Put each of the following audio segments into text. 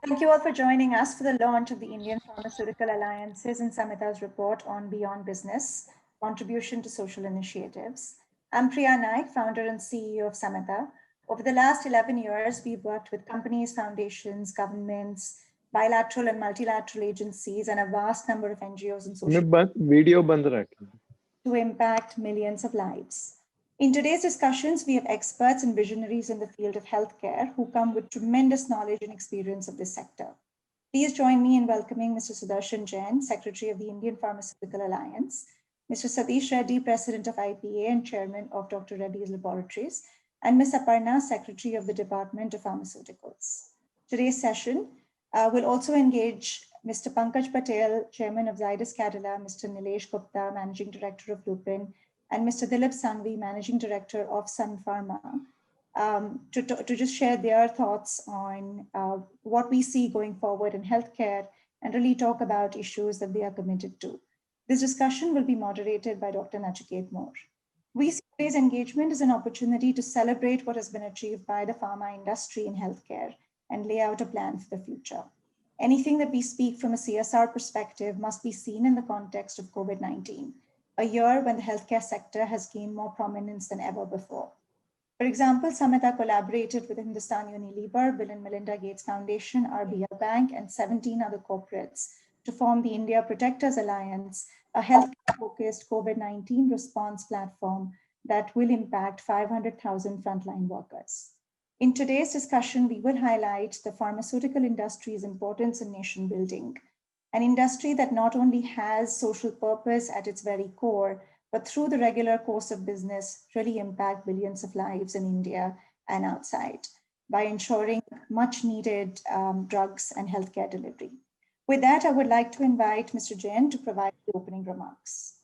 Thank you all for joining us for the launch of the Indian Pharmaceutical Alliances and Samhita's report on Beyond Business, Contribution to Social Initiatives. I'm Priya Naik, founder and CEO of Samhita. Over the last 11 years, we've worked with companies, foundations, governments, bilateral and multilateral agencies, and a vast number of NGOs and social video to impact millions of lives. In today's discussions, we have experts and visionaries in the field of healthcare who come with tremendous knowledge and experience of this sector. Please join me in welcoming Mr. Sudarshan Jain, Secretary of the Indian Pharmaceutical Alliance, Mr. Satish Reddy, President of IPA and Chairman of Dr. Reddy's Laboratories, and Ms. Aparna, Secretary of the Department of Pharmaceuticals. Today's session will also engage Mr. Pankaj Patel, Chairman of Zydus Cadila, Mr. Nilesh Gupta, Managing Director of Lupin, and Mr. Dilip Sanghvi, Managing Director of Sun Pharma, to just share their thoughts on what we see going forward in healthcare and really talk about issues that they are committed to. This discussion will be moderated by Dr. Nachiket Moore. We see today's engagement as an opportunity to celebrate what has been achieved by the pharma industry in healthcare and lay out a plan for the future. Anything that we speak from a CSR perspective must be seen in the context of COVID-19, a year when the healthcare sector has gained more prominence than ever before. For example, Samhita collaborated with Hindustan Unilever, Bill and Melinda Gates Foundation, RBL Bank, and 17 other corporates to form the India Protectors Alliance, a health-focused COVID-19 response platform that will impact 500,000 frontline workers. In today's discussion, we will highlight the pharmaceutical industry's importance in nation building, an industry that not only has social purpose at its very core, but through the regular course of business, really impact billions of lives in India and outside by ensuring much needed drugs and healthcare delivery. With that, I would like to invite Mr. Jain to provide the opening remarks.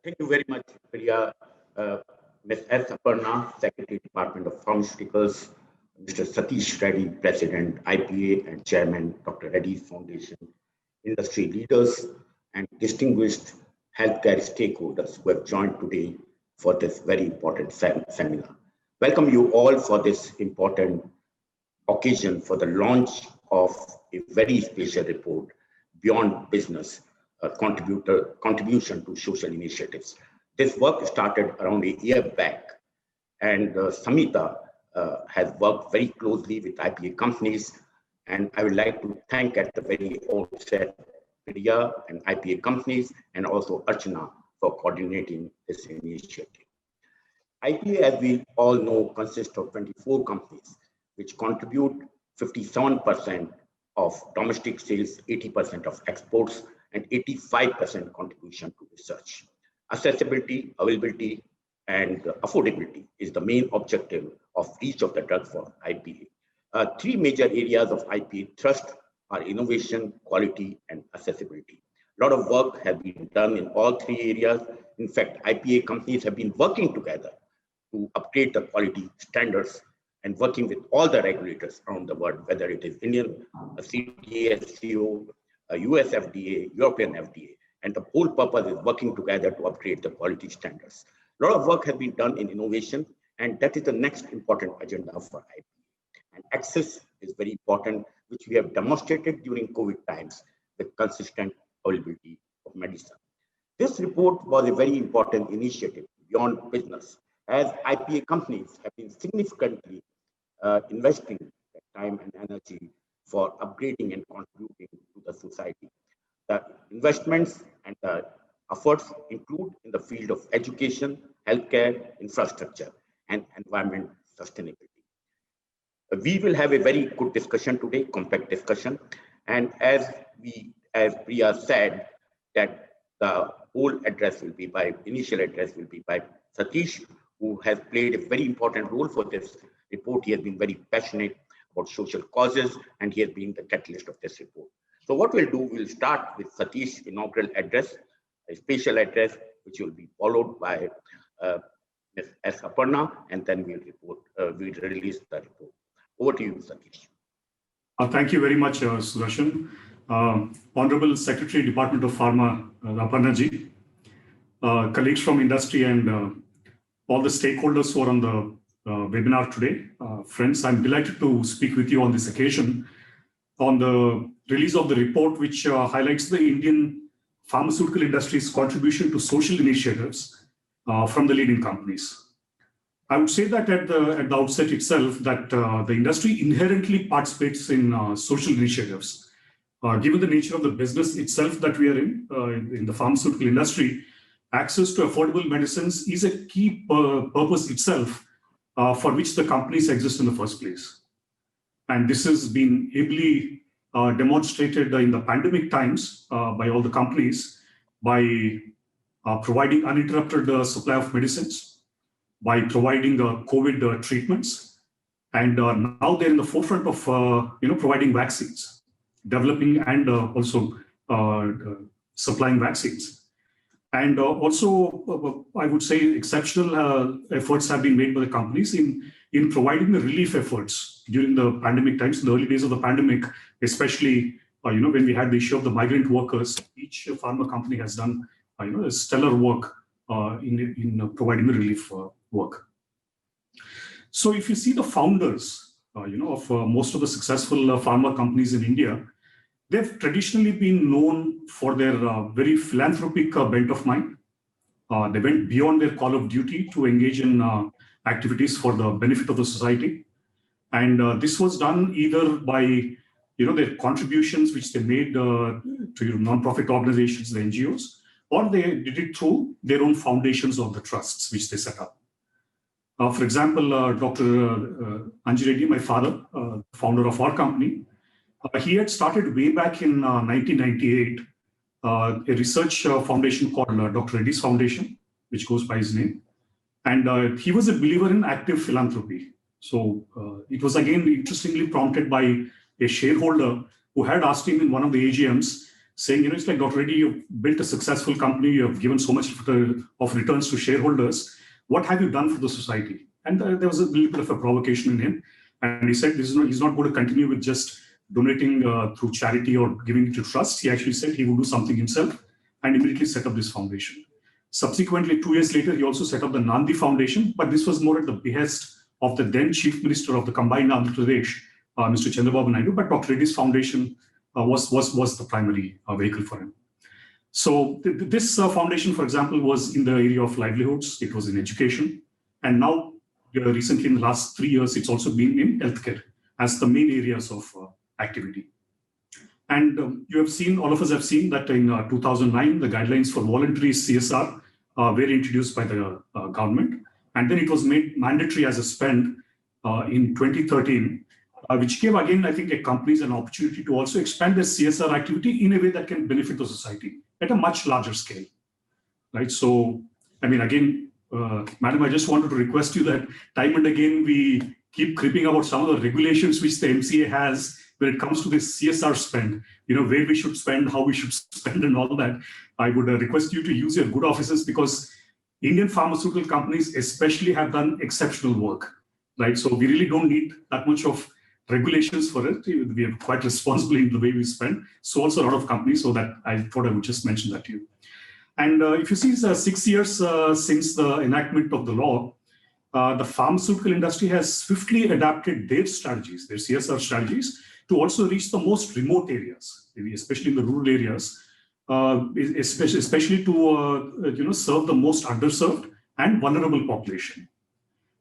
Thank you very much, Priya. Ms. S. Aparna, Secretary, Department of Pharmaceuticals, Mr. Satish Reddy, President, IPA and Chairman, Dr. Reddy's Foundation, industry leaders, and distinguished healthcare stakeholders who have joined today for this very important seminar. Welcome you all for this important occasion for the launch of a very special report, Beyond Business, Contribution to Social Initiatives. This work started around a year back, and Samhita has worked very closely with IPA companies, and I would like to thank at the very outset Priya and IPA companies, and also Archana for coordinating this initiative. IPA, as we all know, consists of 24 companies, which contribute 57% of domestic sales, 80% of exports, and 85% contribution to research. Accessibility, availability, and affordability is the main objective of each of the drugs for IPA. Three major areas of IPA thrust are innovation, quality, and accessibility. A lot of work has been done in all three areas. In fact, IPA companies have been working together to upgrade the quality standards and working with all the regulators around the world, whether it is Indian CDA, SCO, US FDA, European FDA. And the whole purpose is working together to upgrade the quality standards. A lot of work has been done in innovation, and that is the next important agenda for IPA. And access is very important, which we have demonstrated during COVID times with consistent availability of medicine. This report was a very important initiative beyond business, as IPA companies have been significantly investing time and energy for upgrading and contributing to the society. The investments and the efforts include in the field of education, healthcare, infrastructure, and environment sustainability. We will have a very good discussion today, compact discussion. And as Priya said, that the whole address will be initial address will be by Satish, who has played a very important role for this report. He has been very passionate about social causes, and he has been the catalyst of this report. So what we'll do, we'll start with Satish's inaugural address, a special address, which will be followed by Ms. S. Aparna, and then we'll release the report. Over to you, Satish. Thank you very much, Sudarshan. Honorable Secretary, Department of Pharma, Aparna ji, colleagues from industry, and all the stakeholders who are on the webinar today. Friends, I'm delighted to speak with you on this occasion on the release of the report, which highlights the Indian pharmaceutical industry's contribution to social initiatives from the leading companies. I would say that at the outset itself, that the industry inherently participates in social initiatives. Given the nature of the business itself that we are in the pharmaceutical industry, access to affordable medicines is a key purpose itself for which the companies exist in the first place. And this has been ably demonstrated in the pandemic times by all the companies by providing uninterrupted supply of medicines, by providing COVID treatments, and now they're in the forefront of providing vaccines, developing and also supplying vaccines. And also, I would say exceptional efforts have been made by the companies in providing the relief efforts during the pandemic times, in the early days of the pandemic, especially when we had the issue of the migrant workers. Each pharma company has done stellar work in providing the relief work. So if you see the founders, of most of the successful pharma companies in India, they've traditionally been known for their very philanthropic bent of mind. They went beyond their call of duty to engage in activities for the benefit of the society. And this was done either by their contributions which they made to non-profit organizations, the NGOs, or they did it through their own foundations or the trusts which they set up. For example, Dr. Anji Reddy, my father, founder of our company, he had started way back in 1998 a research foundation called Dr. Reddy's Foundation, which goes by his name. And he was a believer in active philanthropy. So it was again interestingly prompted by a shareholder who had asked him in one of the AGMs, saying, it's like, Dr. Reddy, you've built a successful company, you have given so much of returns to shareholders. What have you done for the society? And there was a little bit of a provocation in him. And he said he's not going to continue with just donating through charity or giving it to trust. He actually said he would do something himself and immediately set up this foundation. Subsequently, 2 years later, he also set up the Nandi Foundation, but this was more at the behest of the then Chief Minister of the combined Andhra Pradesh, Mr. Chandrababu Naidu, but Dr. Reddy's Foundation was the primary vehicle for him. So this foundation, for example, was in the area of livelihoods. It was in education. And now, recently in the last 3 years, it's also been in healthcare as the main areas of activity. And all of us have seen that in 2009, the guidelines for voluntary CSR were introduced by the government. And then it was made mandatory as a spend in 2013, which gave, again, I think, companies an opportunity to also expand their CSR activity in a way that can benefit the society at a much larger scale, right? So, I mean, again, Madam, I just wanted to request you that time and again, we keep creeping about some of the regulations which the MCA has when it comes to this CSR spend, where we should spend, how we should spend and all that. I would request you to use your good offices because Indian pharmaceutical companies especially have done exceptional work, right? So we really don't need that much of regulations for it. We are quite responsible in the way we spend. So also a lot of companies, so that I thought I would just mention that to you. And if you see 6 years since the enactment of the law, the pharmaceutical industry has swiftly adapted their strategies, their CSR strategies, to also reach the most remote areas, especially in the rural areas, especially to serve the most underserved and vulnerable population.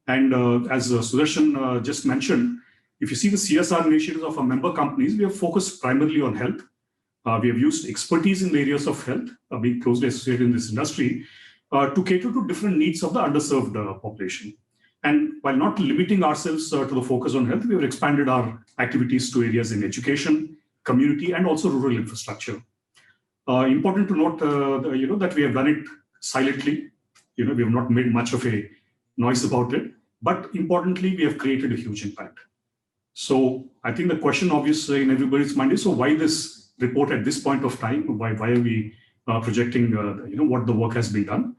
And as Sudarshan just mentioned, if you see the CSR initiatives of our member companies, we have focused primarily on health. We have used expertise in the areas of health, being closely associated in this industry, to cater to different needs of the underserved population. And while not limiting ourselves to the focus on health, we have expanded our activities to areas in education, community, and also rural infrastructure. Important to note, that we have done it silently. We have not made much of a noise about it, but importantly, we have created a huge impact. So I think the question obviously in everybody's mind is, so why this report at this point of time? Why are we projecting, what the work has been done?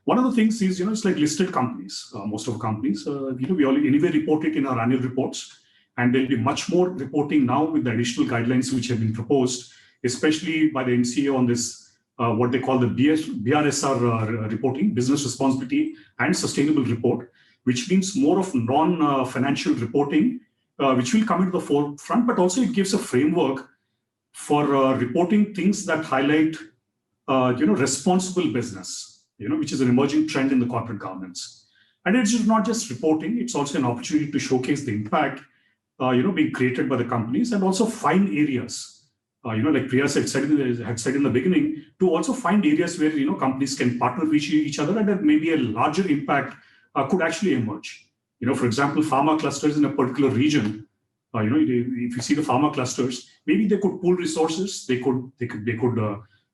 One of the things is, it's like listed companies, most of the companies, we all anyway report it in our annual reports, and there'll be much more reporting now with the additional guidelines which have been proposed, especially by the NCA on this, what they call the BRSR reporting, Business Responsibility and Sustainable Report, which means more of non-financial reporting which will come into the forefront, but also it gives a framework for reporting things that highlight, responsible business, which is an emerging trend in the corporate governance. And it's just not just reporting; it's also an opportunity to showcase the impact, being created by the companies, and also find areas, like Priya had said in the beginning, to also find areas where companies can partner with each other, and that maybe a larger impact could actually emerge. For example, pharma clusters in a particular region. If you see the pharma clusters, maybe they could pool resources. They could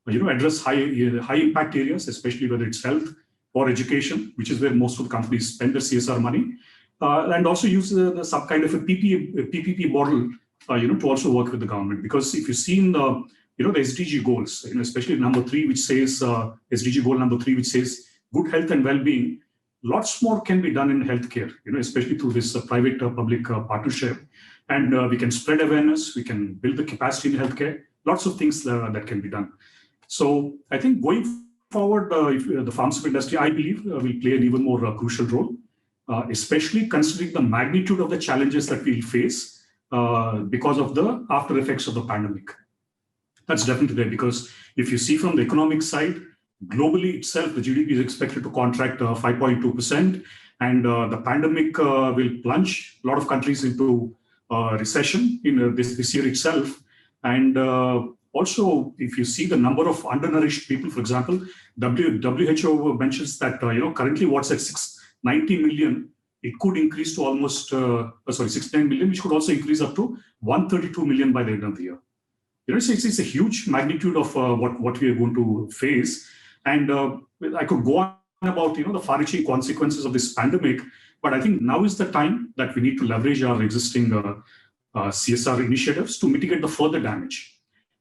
address high impact areas, especially whether it's health or education, which is where most of the companies spend their CSR money, and also use some kind of a PPP model, to also work with the government. Because if you've seen the SDG goals, especially number 3, which says SDG goal number 3, which says good health and well-being, lots more can be done in healthcare, especially through this private-public partnership. And we can spread awareness, we can build the capacity in healthcare, lots of things that can be done. So I think going forward, the pharmaceutical industry, I believe, will play an even more crucial role, especially considering the magnitude of the challenges that we'll face because of the after effects of the pandemic. That's definitely there, because if you see from the economic side, globally itself, the GDP is expected to contract 5.2%, and the pandemic will plunge a lot of countries into recession in this year itself. And also, if you see the number of undernourished people, for example, WHO mentions that currently what's at 690 million, it could increase to almost 69 million, which could also increase up to 132 million by the end of the year. It's a huge magnitude of what we are going to face. And I could go on about the far-reaching consequences of this pandemic, but I think now is the time that we need to leverage our existing CSR initiatives to mitigate the further damage.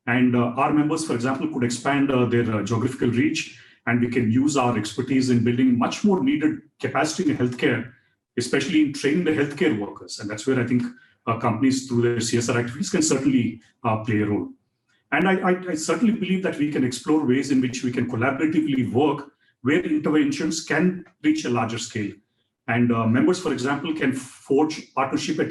And our members, for example, could expand their geographical reach, and we can use our expertise in building much more needed capacity in healthcare, especially in training the healthcare workers. And that's where I think companies through their CSR activities can certainly play a role. And I certainly believe that we can explore ways in which we can collaboratively work where interventions can reach a larger scale. And members, for example, can forge partnership at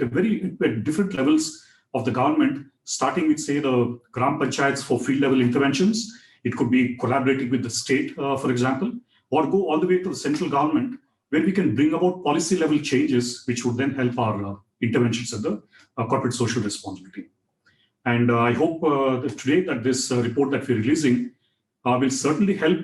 different levels of the government, starting with, say, the Gram Panchayats for field level interventions. It could be collaborating with the state, for example, or go all the way to the central government, where we can bring about policy level changes, which would then help our interventions at the corporate social responsibility. And I hope that today that this report that we're releasing will certainly help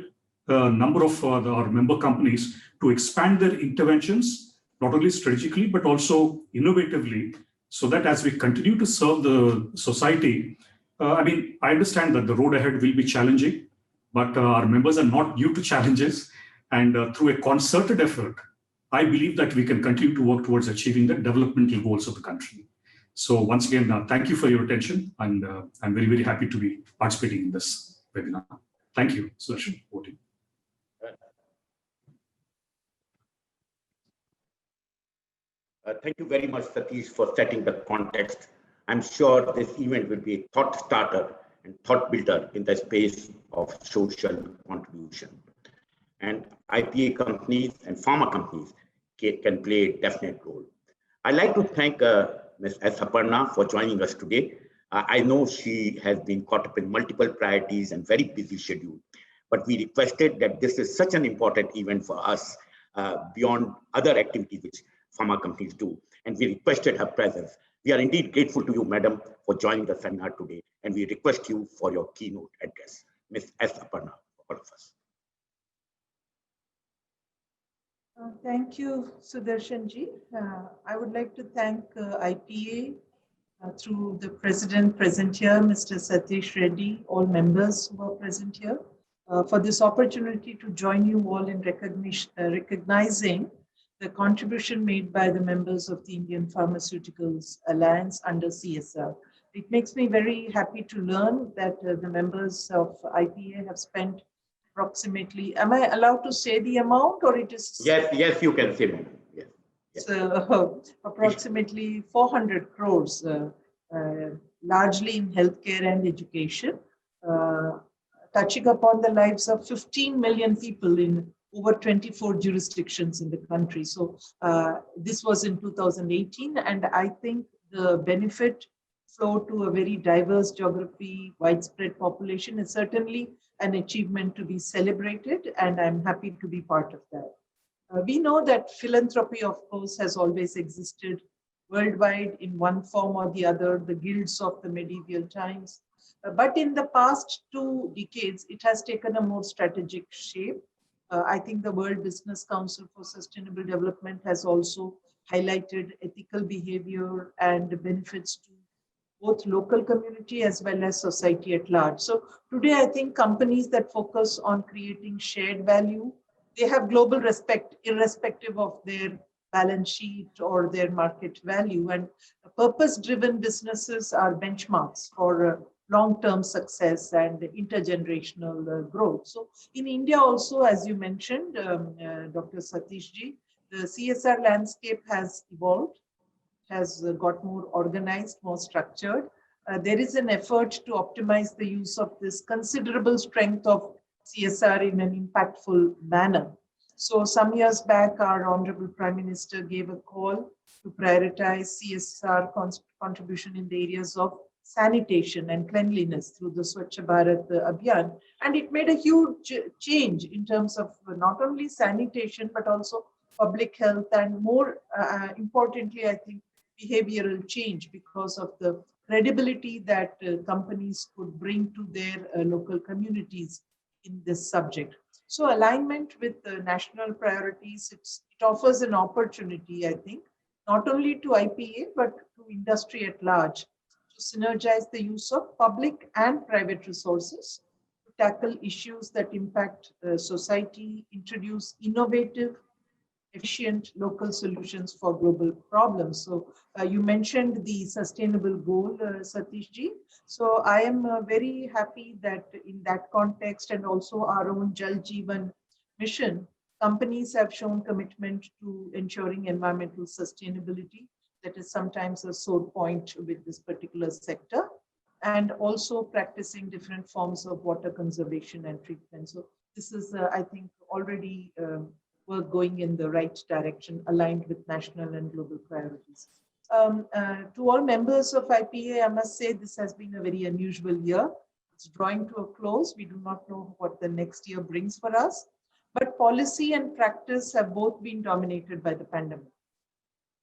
a number of our member companies to expand their interventions, not only strategically, but also innovatively, so that as we continue to serve the society, I understand that the road ahead will be challenging, but our members are not new to challenges. And through a concerted effort, I believe that we can continue to work towards achieving the developmental goals of the country. So once again, thank you for your attention, and I'm very, very happy to be participating in this webinar. Thank you, Sudarshan. Thank you very much, Satish, for setting the context. I'm sure this event will be a thought starter and thought builder in the space of social contribution. And IPA companies and pharma companies can play a definite role. I'd like to thank Ms. S. Aparna for joining us today. I know she has been caught up in multiple priorities and very busy schedule, but we requested that this is such an important event for us beyond other activities which pharma companies do, and we requested her presence. We are indeed grateful to you, madam, for joining the seminar today, and we request you for your keynote address. Ms. S. Aparna, for all of us. Thank you, Sudarshan ji. I would like to thank IPA through the president present here, Mr. Satish Reddy, all members who are present here, for this opportunity to join you all in recognizing the contribution made by the members of the Indian Pharmaceuticals Alliance under CSR. It makes me very happy to learn that the members of IPA have spent approximately, am I allowed to say the amount, or it is? Yes, you can say, madam. Yes. So approximately 400 crores, largely in healthcare and education, touching upon the lives of 15 million people in over 24 jurisdictions in the country. So this was in 2018, and I think the benefit flow to a very diverse geography, widespread population is certainly an achievement to be celebrated, and I'm happy to be part of that. We know that philanthropy, of course, has always existed worldwide in one form or the other, the guilds of the medieval times. But in the past 2 decades, it has taken a more strategic shape. I think the World Business Council for Sustainable Development has also highlighted ethical behavior and benefits to both local community as well as society at large. So today, I think companies that focus on creating shared value, they have global respect, irrespective of their balance sheet or their market value. And purpose-driven businesses are benchmarks for long-term success and intergenerational growth. So in India also, as you mentioned, Dr. Satish ji, the CSR landscape has evolved, has got more organized, more structured. There is an effort to optimize the use of this considerable strength of CSR in an impactful manner. So some years back, our Honorable Prime Minister gave a call to prioritize CSR contribution in the areas of sanitation and cleanliness through the Swachh Bharat Abhiyan. And it made a huge change in terms of not only sanitation, but also public health and more importantly, I think, behavioral change because of the credibility that companies could bring to their local communities in this subject. So alignment with the national priorities, it offers an opportunity, I think, not only to IPA, but to industry at large, to synergize the use of public and private resources to tackle issues that impact society, introduce innovative, efficient local solutions for global problems. So you mentioned the sustainable goal, Satish ji. So I am very happy that in that context and also our own Jal Jeevan mission, companies have shown commitment to ensuring environmental sustainability. That is sometimes a sore point with this particular sector, and also practicing different forms of water conservation and treatment. So this is, I think, already work going in the right direction, aligned with national and global priorities. To all members of IPA, I must say this has been a very unusual year. It's drawing to a close. We do not know what the next year brings for us, but policy and practice have both been dominated by the pandemic.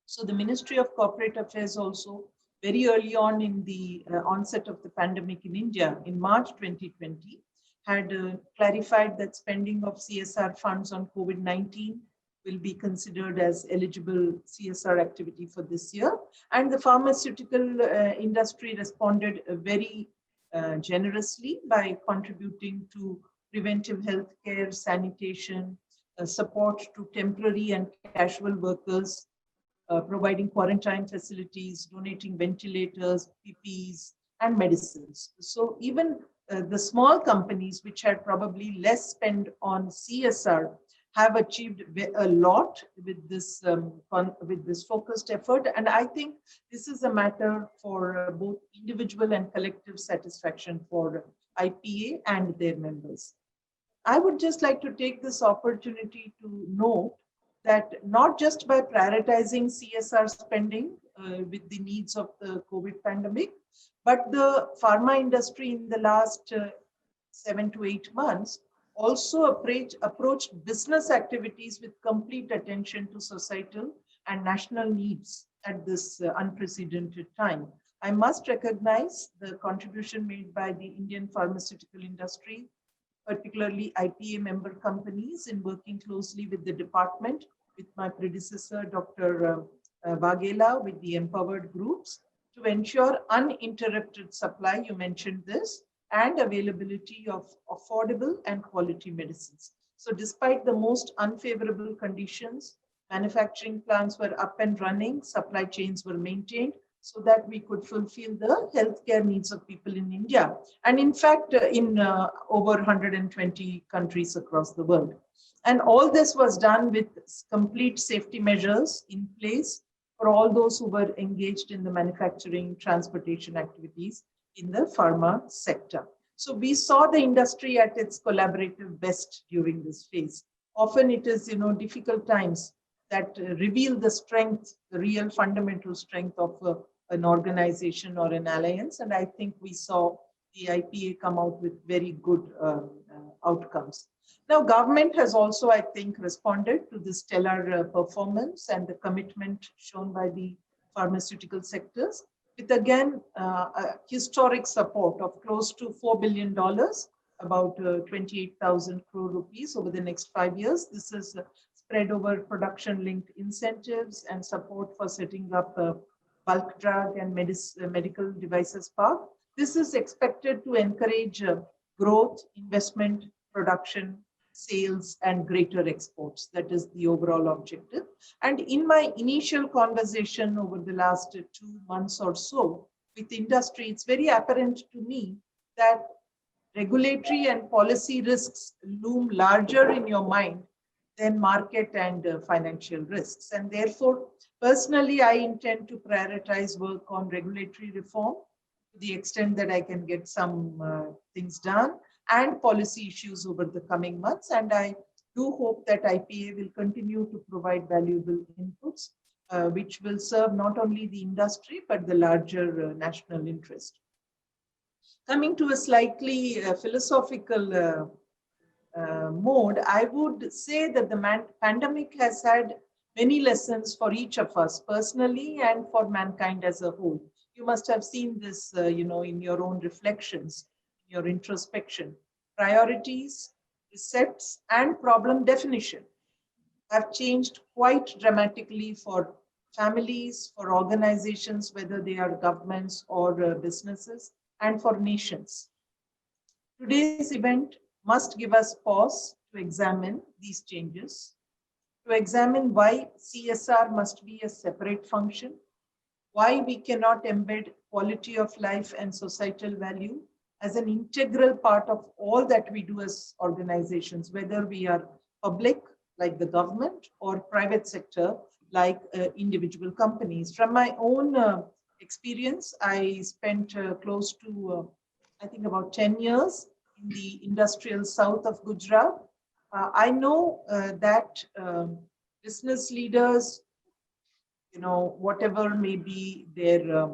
So the Ministry of Corporate Affairs also, very early on in the onset of the pandemic in India, in March 2020, had clarified that spending of CSR funds on COVID-19 will be considered as eligible CSR activity for this year. And the pharmaceutical industry responded very generously by contributing to preventive health care, sanitation, support to temporary and casual workers, providing quarantine facilities, donating ventilators, PPEs, and medicines. So even the small companies, which had probably less spend on CSR, have achieved a lot with this focused effort. And I think this is a matter for both individual and collective satisfaction for IPA and their members. I would just like to take this opportunity to note that not just by prioritizing CSR spending with the needs of the COVID pandemic, but the pharma industry in the last 7 to 8 months also approached business activities with complete attention to societal and national needs at this unprecedented time. I must recognize the contribution made by the Indian pharmaceutical industry, particularly IPA member companies, in working closely with the department, with my predecessor, Dr. Vaghela, with the empowered groups, to ensure uninterrupted supply, you mentioned this, and availability of affordable and quality medicines. So despite the most unfavorable conditions, manufacturing plants were up and running, supply chains were maintained, so that we could fulfill the healthcare needs of people in India. And in fact, in over 120 countries across the world. And all this was done with complete safety measures in place for all those who were engaged in the manufacturing, transportation activities in the pharma sector. So we saw the industry at its collaborative best during this phase. Often it is, difficult times that reveal the strength, the real fundamental strength of a an organization or an alliance. And I think we saw the IPA come out with very good outcomes. Now, government has also, I think, responded to the stellar performance and the commitment shown by the pharmaceutical sectors with, again, a historic support of close to $4 billion, about 28,000 crore rupees over the next 5 years. This is spread over production-linked incentives and support for setting up a bulk drug and medical devices park. This is expected to encourage growth, investment, production, sales, and greater exports. That is the overall objective. And in my initial conversation over the last 2 months or so with industry, it's very apparent to me that regulatory and policy risks loom larger in your mind than market and financial risks. And therefore, personally, I intend to prioritize work on regulatory reform to the extent that I can get some things done, and policy issues over the coming months. And I do hope that IPA will continue to provide valuable inputs, which will serve not only the industry, but the larger national interest. Coming to a slightly philosophical mode, I would say that the pandemic has had many lessons for each of us personally and for mankind as a whole. You must have seen this, in your own reflections, your introspection. Priorities, recepts, and problem definition have changed quite dramatically for families, for organizations, whether they are governments or businesses, and for nations. Today's event must give us pause to examine these changes, to examine why CSR must be a separate function, why we cannot embed quality of life and societal value as an integral part of all that we do as organizations, whether we are public, like the government, or private sector, like individual companies. From my own experience, I spent close to, I think about 10 years in the industrial south of Gujarat. I know that business leaders, whatever may be their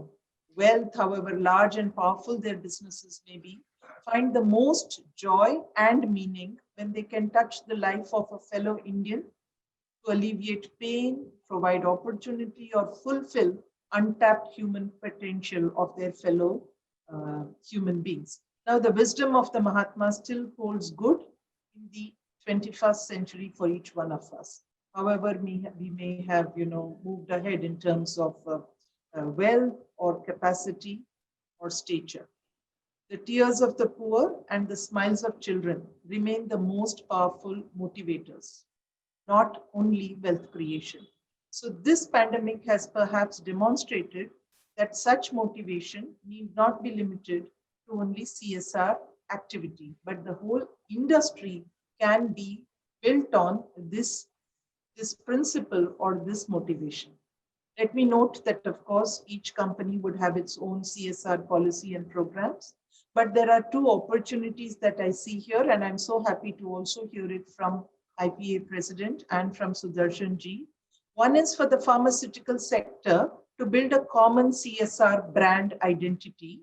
wealth, however large and powerful their businesses may be, find the most joy and meaning when they can touch the life of a fellow Indian to alleviate pain, provide opportunity, or fulfill untapped human potential of their fellow human beings. Now, the wisdom of the Mahatma still holds good in the 21st century for each one of us. However, we may have, moved ahead in terms of wealth or capacity or stature. The tears of the poor and the smiles of children remain the most powerful motivators, not only wealth creation. So this pandemic has perhaps demonstrated that such motivation need not be limited to only CSR activity, but the whole industry can be built on this principle or this motivation. Let me note that, of course, each company would have its own CSR policy and programs, but there are two opportunities that I see here, and I'm so happy to also hear it from IPA President and from Sudarshan Ji. One is for the pharmaceutical sector to build a common CSR brand identity.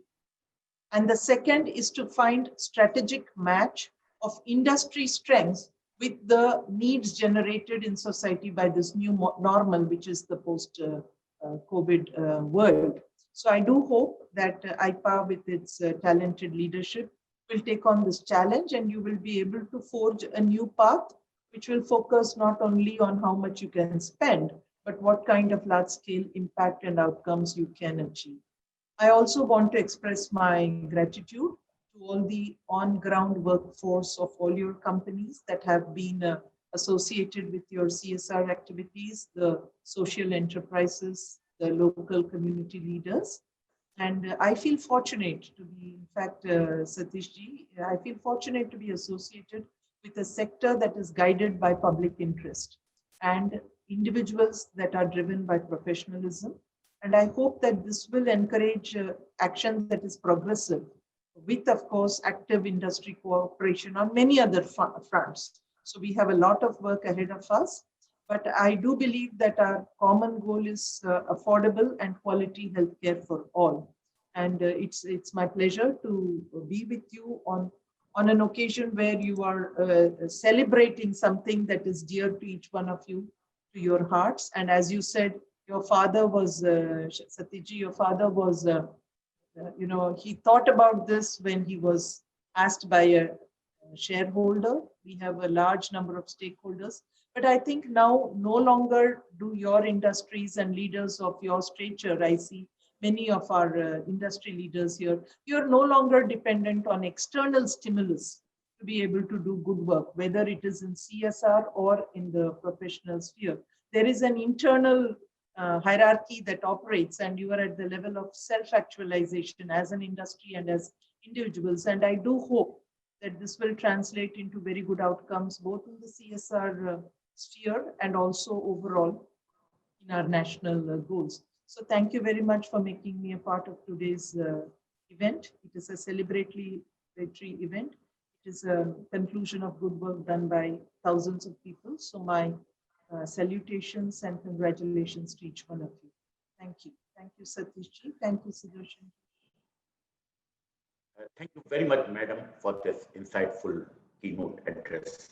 And the second is to find strategic match of industry strengths with the needs generated in society by this new normal, which is the post-COVID world. So I do hope that IPA, with its talented leadership, will take on this challenge, and you will be able to forge a new path, which will focus not only on how much you can spend, but what kind of large-scale impact and outcomes you can achieve. I also want to express my gratitude to all the on-ground workforce of all your companies that have been associated with your CSR activities, the social enterprises, the local community leaders. And I feel fortunate to be, in fact, Satish Ji, I feel fortunate to be associated with a sector that is guided by public interest and individuals that are driven by professionalism. And I hope that this will encourage action that is progressive, with, of course, active industry cooperation on many other fronts. So we have a lot of work ahead of us, But I do believe that our common goal is affordable and quality healthcare for all. And it's my pleasure to be with you on an occasion where you are celebrating something that is dear to each one of you, to your hearts. And as you said, your father was, Satiji, your father was, he thought about this when he was asked by a shareholder. We have a large number of stakeholders. But I think now no longer do your industries and leaders of your stature, I see many of our industry leaders here, you're no longer dependent on external stimulus to be able to do good work, whether it is in CSR or in the professional sphere. There is an internal hierarchy that operates, and you are at the level of self-actualization as an industry and as individuals. And I do hope that this will translate into very good outcomes, both in the CSR sphere and also overall in our national goals. So thank you very much for making me a part of today's event. It is a celebratory event. It is a conclusion of good work done by thousands of people. So my salutations and congratulations to each one of you. Thank you. Thank you, Satishji. Thank you, Sudarshan. Thank you very much, Madam, for this insightful keynote address.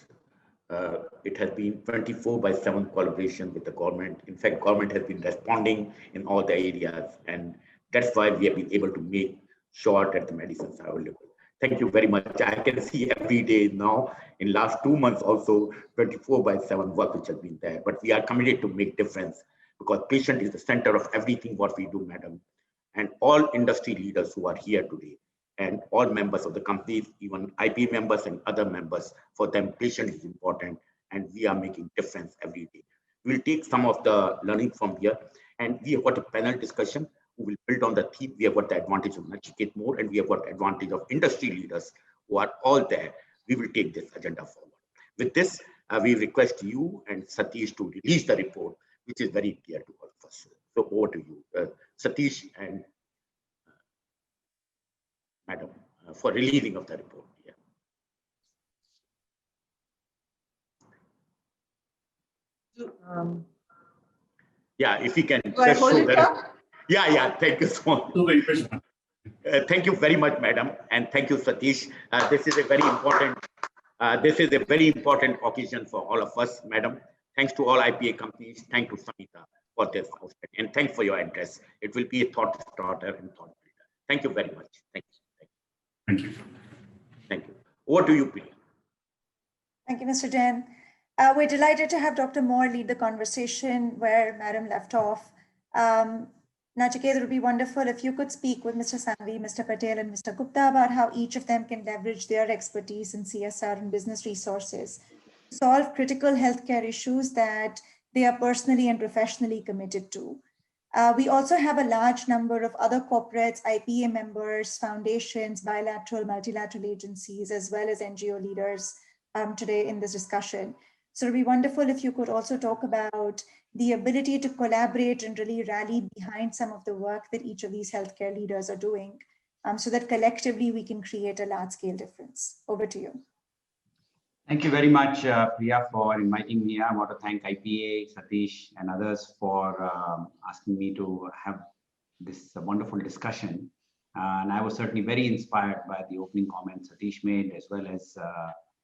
It has been 24/7 collaboration with the government. In fact, government has been responding in all the areas, and that's why we have been able to make sure that the medicines are available. Thank you very much. I can see every day now, in last 2 months also, 24/7 work which has been there. But we are committed to make difference, because patient is the center of everything what we do, Madam. And all industry leaders who are here today, and all members of the companies, even IP members and other members, for them patient is important, and we are making difference every day. We'll take some of the learning from here, and we have got a panel discussion who will build on the theme. We have got the advantage of Nachiket more, and we have got advantage of industry leaders who are all there. We will take this agenda forward. With this, we request you and Satish to release the report, which is very dear to all of us. So over to you, Satish and Madam, for releasing of the report. Yeah, if we can just show that. Yeah, thank you so much. Thank you very much, Madam, and thank you, Satish. This is a very important occasion for all of us, Madam. Thanks to all IPA companies. Thank you, Samita, for this, and thanks for your address. It will be a thought starter and thought builder. Thank you very much. Thank you. Thank you. Thank you. Over to you, Priya. Thank you, Mr. Jain. We're delighted to have Dr. Moore lead the conversation where Madam left off. Nachiket, it would be wonderful if you could speak with Mr. Sanghvi, Mr. Patel, and Mr. Gupta about how each of them can leverage their expertise in CSR and business resources to solve critical healthcare issues that they are personally and professionally committed to. We also have a large number of other corporates, IPA members, foundations, bilateral, multilateral agencies, as well as NGO leaders today in this discussion. So it would be wonderful if you could also talk about the ability to collaborate and really rally behind some of the work that each of these healthcare leaders are doing, so that collectively we can create a large-scale difference. Over to you. Thank you very much, Priya, for inviting me. I want to thank IPA, Satish, and others for asking me to have this wonderful discussion. And I was certainly very inspired by the opening comments Satish made, as well as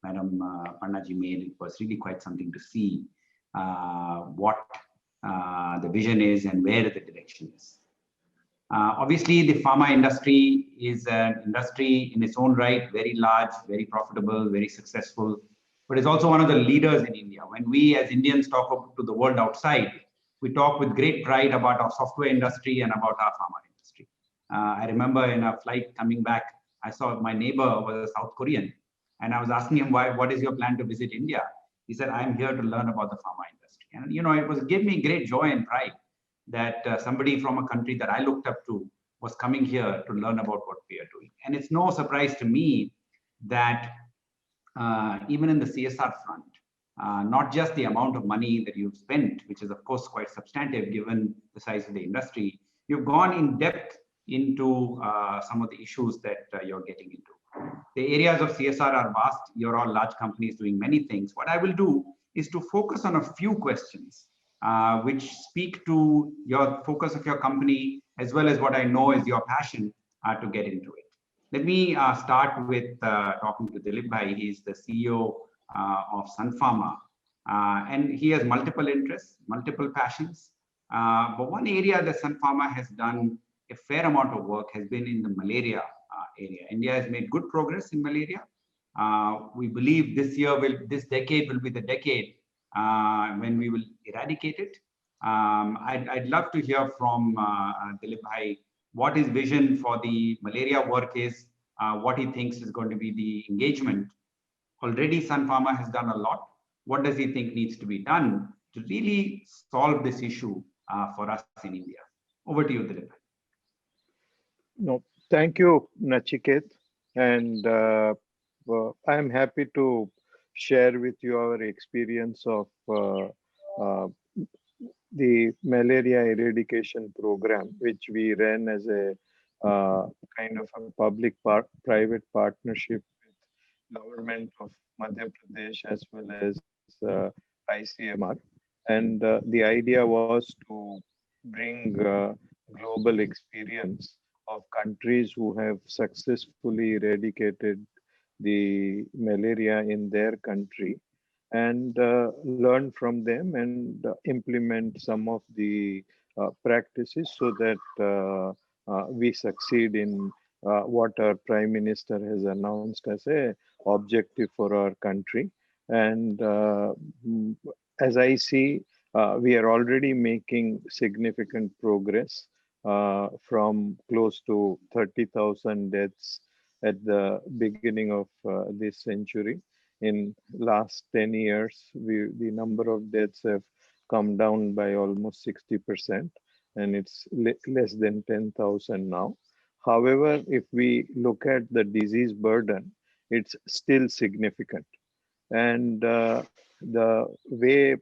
Madam Pannaji made. It was really quite something to see what the vision is and where the direction is. Obviously, the pharma industry is an industry in its own right, very large, very profitable, very successful, but it's also one of the leaders in India. When we as Indians talk to the world outside, we talk with great pride about our software industry and about our pharma industry. I remember in a flight coming back, I saw my neighbor was a South Korean, and I was asking him, what is your plan to visit India? He said, I'm here to learn about the pharma industry. And it gave me great joy and pride that somebody from a country that I looked up to was coming here to learn about what we are doing. And it's no surprise to me that even in the CSR front, not just the amount of money that you've spent, which is of course quite substantive given the size of the industry, you've gone in depth into some of the issues that you're getting into. The areas of CSR are vast. You're all large companies doing many things. What I will do is to focus on a few questions which speak to your focus of your company, as well as what I know is your passion to get into it. Let me start with talking to Dilip Bhai. He's the CEO of Sun Pharma, and he has multiple interests, multiple passions. But one area that Sun Pharma has done a fair amount of work has been in the malaria area. India has made good progress in malaria. We believe this decade will be the decade when we will eradicate it. I'd love to hear from Dilip Bhai what his vision for the malaria work is, what he thinks is going to be the engagement. Already Sun Pharma has done a lot. What does he think needs to be done to really solve this issue for us in India? Over to you, Dilip. No, thank you, Nachiket. And I'm happy to share with you our experience of the malaria eradication program, which we ran as a kind of a public-private partnership with government of Madhya Pradesh as well as ICMR. And the idea was to bring global experience of countries who have successfully eradicated the malaria in their country and learn from them and implement some of the practices so that we succeed in what our Prime Minister has announced as a objective for our country. And as I see, we are already making significant progress from close to 30,000 deaths at the beginning of this century. In last 10 years, the number of deaths have come down by almost 60%, and it's less than 10,000 now. However, if we look at the disease burden, it's still significant. And the way,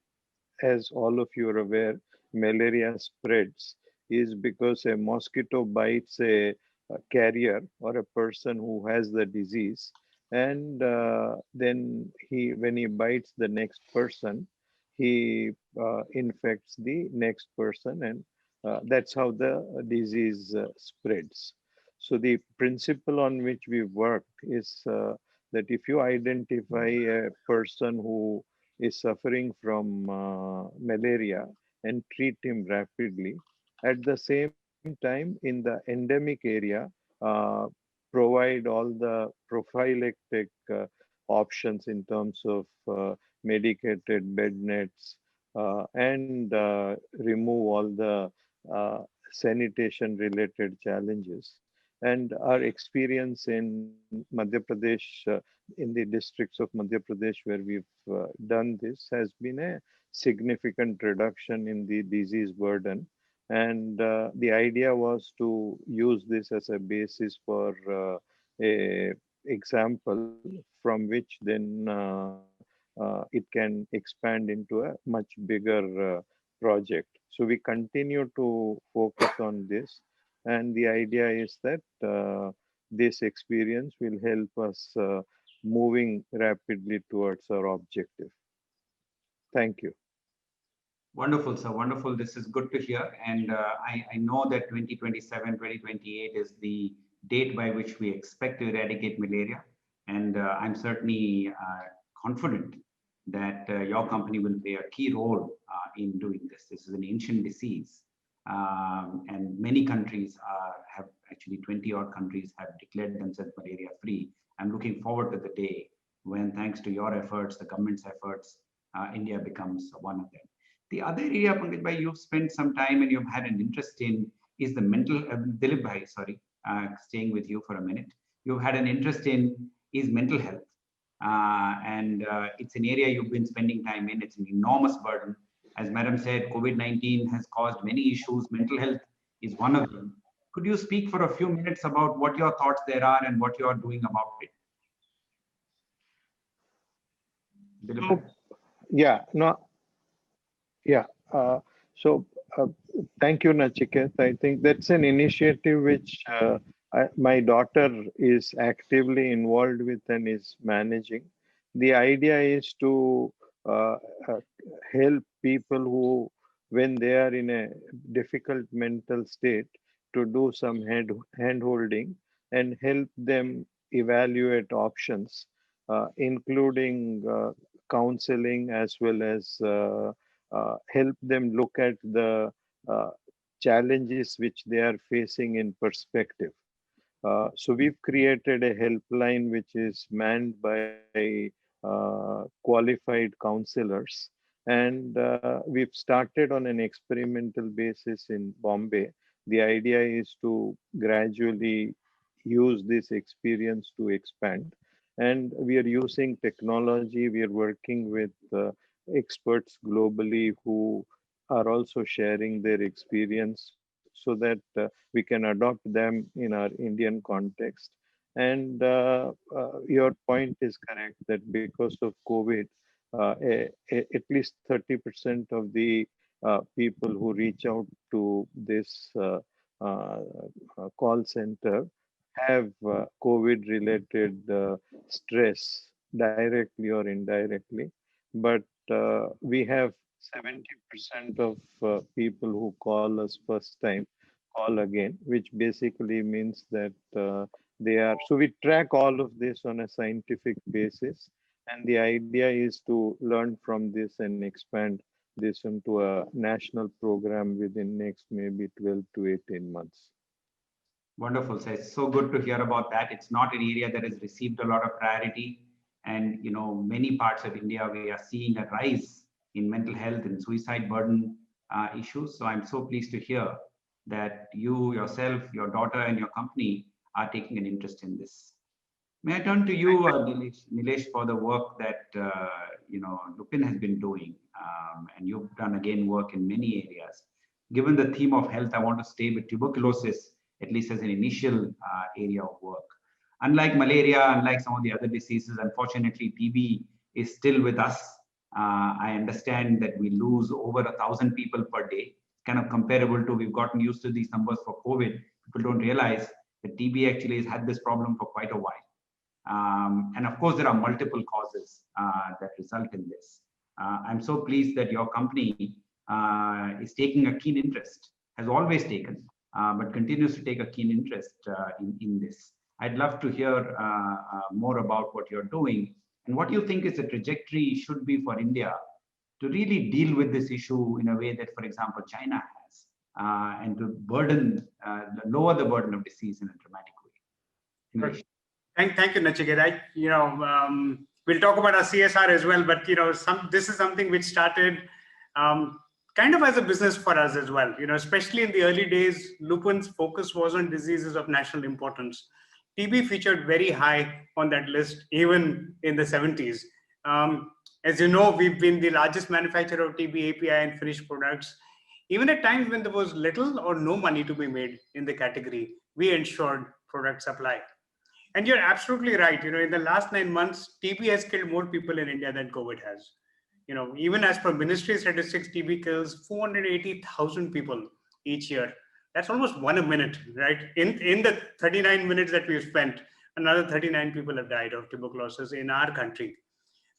as all of you are aware, malaria spreads is because a mosquito bites a carrier or a person who has the disease, and then when he bites the next person, he infects the next person, and that's how the disease spreads. So the principle on which we work is that if you identify a person who is suffering from malaria and treat him rapidly, at the same time in the endemic area, provide all the prophylactic options in terms of medicated bed nets and remove all the sanitation related challenges. And our experience in Madhya Pradesh, in the districts of Madhya Pradesh where we've done this, has been a significant reduction in the disease burden. And the idea was to use this as a basis for a example from which then it can expand into a much bigger project. So we continue to focus on this. And the idea is that this experience will help us moving rapidly towards our objective. Thank you. Wonderful, sir. Wonderful. This is good to hear. And I know that 2027, 2028 is the date by which we expect to eradicate malaria. And I'm certainly confident that your company will play a key role in doing this. This is an ancient disease. And many countries have actually 20 odd countries have declared themselves malaria free. I'm looking forward to the day when, thanks to your efforts, the government's efforts, India becomes one of them. The other area, Pankaj Bhai, you've spent some time and you've had an interest in is the Dilip Bhai, sorry, staying with you for a minute. You've had an interest in is mental health. And it's an area you've been spending time in. It's an enormous burden. As Madam said, COVID-19 has caused many issues. Mental health is one of them. Could you speak for a few minutes about what your thoughts there are and what you are doing about it? Dilip? Yeah, no. Yeah. Thank you, Nachiket. I think that's an initiative which my daughter is actively involved with and is managing. The idea is to uh, uh, help people who, when they are in a difficult mental state, to do some hand holding and help them evaluate options, including counseling, as well as help them look at the uh, challenges which they are facing in perspective. So we've created a helpline which is manned by qualified counselors. And we've started on an experimental basis in Bombay. The idea is to gradually use this experience to expand. And we are using technology. We are working with experts globally who are also sharing their experience so that we can adopt them in our Indian context. And your point is correct that because of COVID, at least 30% of the people who reach out to this uh, call center have COVID related stress directly or indirectly. But we have 70% of people who call us first time call again, which basically means that they are. So we track all of this on a scientific basis. And the idea is to learn from this and expand this into a national program within next maybe 12 to 18 months. Wonderful. So it's so good to hear about that. It's not an area that has received a lot of priority. And, many parts of India, we are seeing a rise in mental health and suicide burden issues. So I'm so pleased to hear that you yourself, your daughter and your company are taking an interest in this. May I turn to you, Nilesh, for the work that, Lupin has been doing. And you've done, again, work in many areas. Given the theme of health, I want to stay with tuberculosis, at least as an initial area of work. Unlike malaria, unlike some of the other diseases, unfortunately, TB is still with us. I understand that we lose over 1,000 people per day, kind of comparable to, we've gotten used to these numbers for COVID. People don't realize that TB actually has had this problem for quite a while. And of course, there are multiple causes that result in this. I'm so pleased that your company is taking a keen interest, has always taken, but continues to take a keen interest in this. I'd love to hear more about what you're doing and what you think is the trajectory should be for India to really deal with this issue in a way that, for example, China has, and to lower the burden of disease in a dramatic way. Thank you, Nachiket. We'll talk about our CSR as well, but this is something which started kind of as a business for us as well. Especially in the early days, Lupin's focus was on diseases of national importance. TB featured very high on that list, even in the 70s. As you know, we've been the largest manufacturer of TB API and finished products. Even at times when there was little or no money to be made in the category, we ensured product supply. And you're absolutely right. In the last 9 months, TB has killed more people in India than COVID has. Even as per ministry statistics, TB kills 480,000 people each year. That's almost 1 a minute, right? In the 39 minutes that we've spent, another 39 people have died of tuberculosis in our country.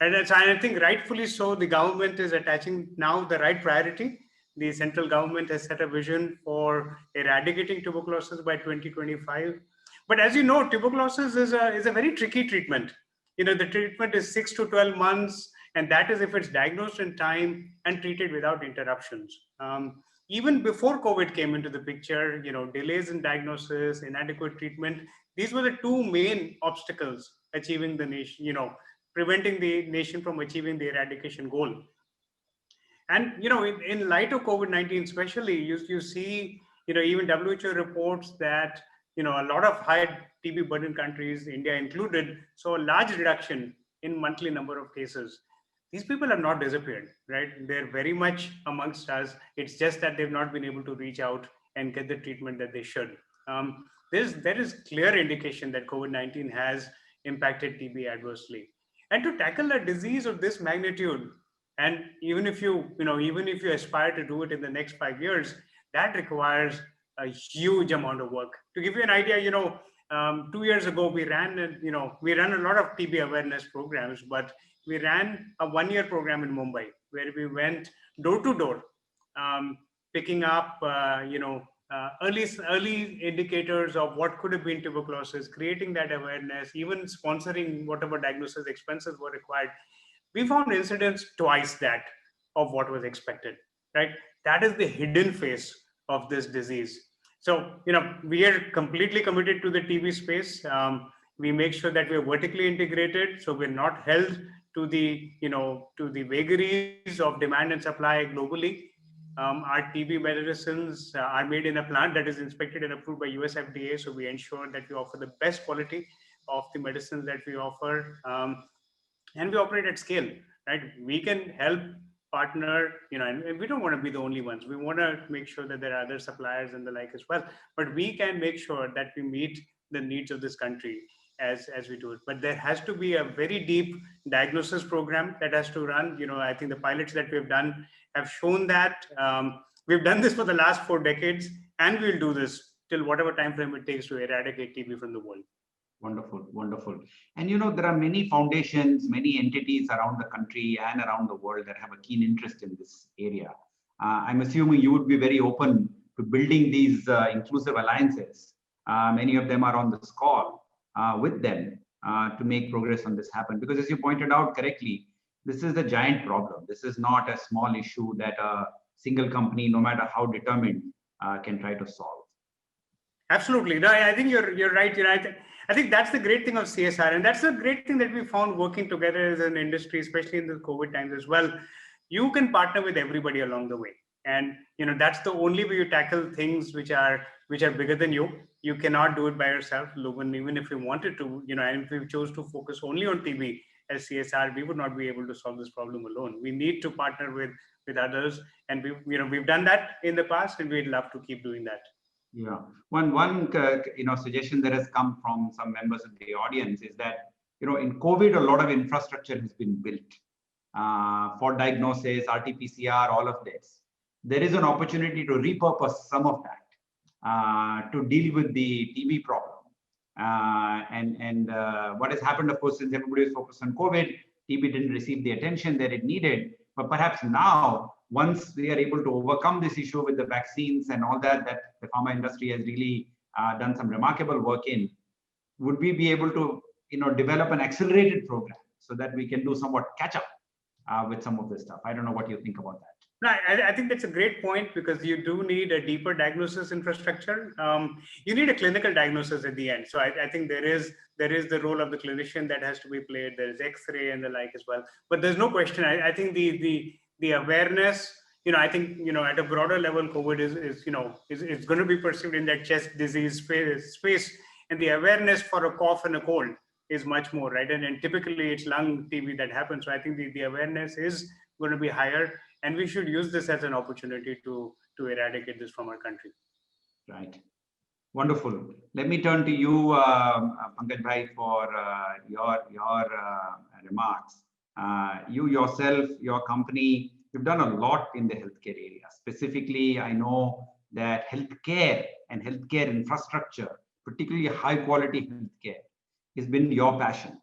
And I think rightfully so, the government is attaching now the right priority. The central government has set a vision for eradicating tuberculosis by 2025. But as you know, tuberculosis is a very tricky treatment. The treatment is 6 to 12 months, and that is if it's diagnosed in time and treated without interruptions. Even before COVID came into the picture, delays in diagnosis, inadequate treatment, these were the two main obstacles achieving the nation, preventing the nation from achieving the eradication goal. And, in light of COVID-19, especially, you see, even WHO reports that, a lot of high TB burden countries, India included, saw a large reduction in monthly number of cases. These people have not disappeared, right? They're very much amongst us. It's just that they've not been able to reach out and get the treatment that they should. There is clear indication that COVID-19 has impacted TB adversely. And to tackle a disease of this magnitude, and even if you aspire to do it in the next 5 years, that requires a huge amount of work. To give you an idea, 2 years ago, we ran a lot of TB awareness programs, but we ran a one-year program in Mumbai where we went door to door, picking up, early indicators of what could have been tuberculosis, creating that awareness, even sponsoring whatever diagnosis expenses were required. We found incidents twice that of what was expected, right? That is the hidden face of this disease. So, we are completely committed to the TB space. We make sure that we're vertically integrated, so we're not held to the, to the vagaries of demand and supply globally. Our TB medicines are made in a plant that is inspected and approved by US FDA. So we ensure that we offer the best quality of the medicines that we offer. And we operate at scale, right? We can help partner, and we don't want to be the only ones. We want to make sure that there are other suppliers and the like as well. But we can make sure that we meet the needs of this country as we do it. But there has to be a very deep diagnosis program that has to run. I think the pilots that we've done have shown that. We've done this for the last 4 decades, and we'll do this till whatever time frame it takes to eradicate TB from the world. Wonderful, wonderful. And there are many foundations, many entities around the country and around the world that have a keen interest in this area. I'm assuming you would be very open to building these inclusive alliances. Many of them are on this call with them to make progress on this happen. Because as you pointed out correctly, this is a giant problem. This is not a small issue that a single company, no matter how determined, can try to solve. Absolutely. No, I think you're right. I think that's the great thing of CSR, and that's the great thing that we found working together as an industry, especially in the COVID times as well. You can partner with everybody along the way, and that's the only way you tackle things which are bigger than you. You cannot do it by yourself, Logan. Even if you wanted to, and if we chose to focus only on TB as CSR, we would not be able to solve this problem alone. We need to partner with others, and we've done that in the past, and we'd love to keep doing that. Yeah, one suggestion that has come from some members of the audience is that in COVID, a lot of infrastructure has been built for diagnosis, RT-PCR, all of this. There is an opportunity to repurpose some of that to deal with the TB problem. And what has happened, of course, since everybody is focused on COVID, TB didn't receive the attention that it needed. But perhaps now, once we are able to overcome this issue with the vaccines and all that the pharma industry has really done some remarkable work in, would we be able to develop an accelerated program so that we can do somewhat catch up with some of this stuff? I don't know what you think about that. No, I think that's a great point, because you do need a deeper diagnosis infrastructure. You need a clinical diagnosis at the end. So I think there is the role of the clinician that has to be played. There is X-ray and the like as well. But there's no question. I think the awareness, I think at a broader level, COVID is going to be perceived in that chest disease space, and the awareness for a cough and a cold is much more, right? And typically it's lung TB that happens. So I think the awareness is going to be higher, and we should use this as an opportunity to eradicate this from our country. Right. Wonderful. Let me turn to you, Pankaj Bhai, for your remarks. You yourself, your company, you've done a lot in the healthcare area. Specifically, I know that healthcare and healthcare infrastructure, particularly high quality healthcare, has been your passion.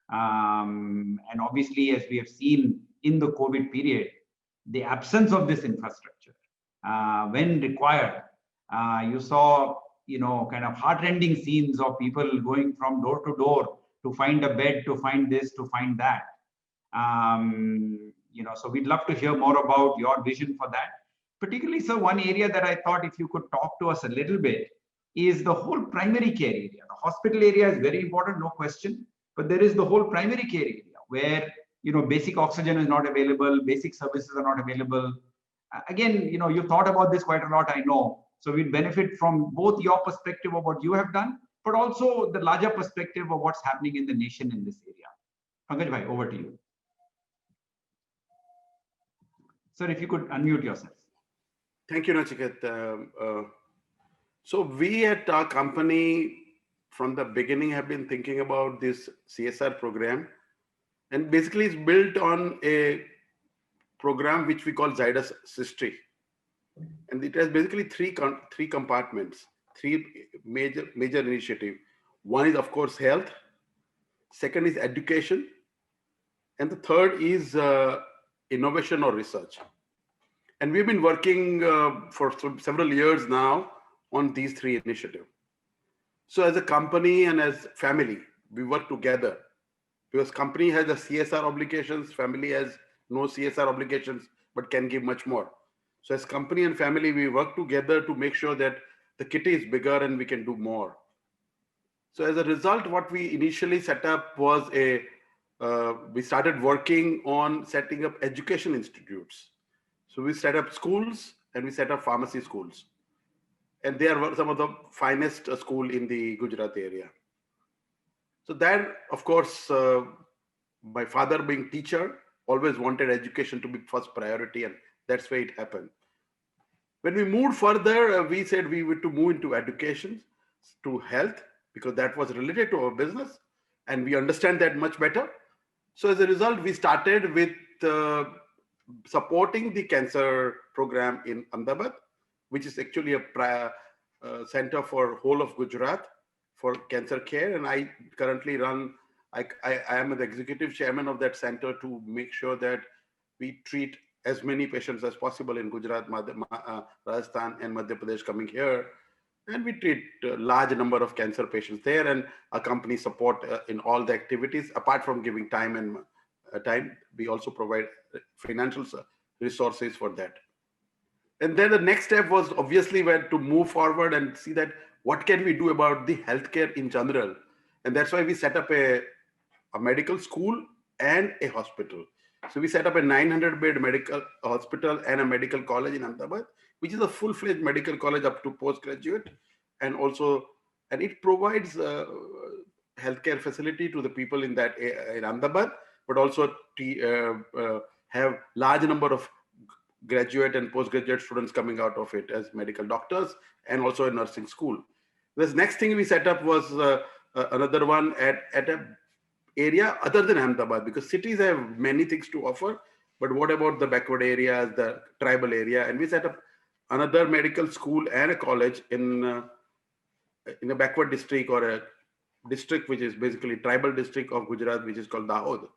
And obviously, as we have seen in the COVID period, the absence of this infrastructure, when required, you saw, kind of heartrending scenes of people going from door to door to find a bed, to find this, to find that. So we'd love to hear more about your vision for that. Particularly, so one area that I thought if you could talk to us a little bit is the whole primary care area. The hospital area is very important, no question, but there is the whole primary care area where, basic oxygen is not available, basic services are not available. Again, you've thought about this quite a lot, I know. So we'd benefit from both your perspective of what you have done, but also the larger perspective of what's happening in the nation in this area. Pankaj Bhai, over to you. Sir, if you could unmute yourself. Thank you, Nachiket. So we at our company from the beginning have been thinking about this CSR program, and basically it's built on a program which we call Zydus Systri. And it has basically three compartments, three major initiatives. One is, of course, health. Second is education. And the third is innovation or research. And we've been working for several years now on these three initiatives. So as a company and as family, we work together because company has the CSR obligations, family has no CSR obligations, but can give much more. So as company and family, we work together to make sure that the kitty is bigger and we can do more. So as a result, what we initially set up was we started working on setting up education institutes. So we set up schools and we set up pharmacy schools. And they are some of the finest school in the Gujarat area. So that, of course, my father being teacher, always wanted education to be first priority, and that's why it happened. When we moved further, we said we were to move into education, to health, because that was related to our business, and we understand that much better. So as a result, we started with supporting the cancer program in Ahmedabad, which is actually a center for whole of Gujarat for cancer care. And I currently run, I am the executive chairman of that center to make sure that we treat as many patients as possible in Gujarat, Rajasthan and Madhya Pradesh coming here. And we treat a large number of cancer patients there, and our company support in all the activities. Apart from giving time and we also provide financial resources for that. And then the next step was obviously when to move forward and see that what can we do about the healthcare in general. And that's why we set up a medical school and a hospital. So we set up a 900-bed medical hospital and a medical college in Ahmedabad, which is a full-fledged medical college up to postgraduate, and it provides healthcare facility to the people in that in Ahmedabad, but also have large number of graduate and postgraduate students coming out of it as medical doctors, and also a nursing school. This next thing we set up was another one at a area other than Ahmedabad, because cities have many things to offer, but what about the backward areas, the tribal area? And we set up another medical school and a college in a backward district, or a district which is basically tribal district of Gujarat, which is called Dahod.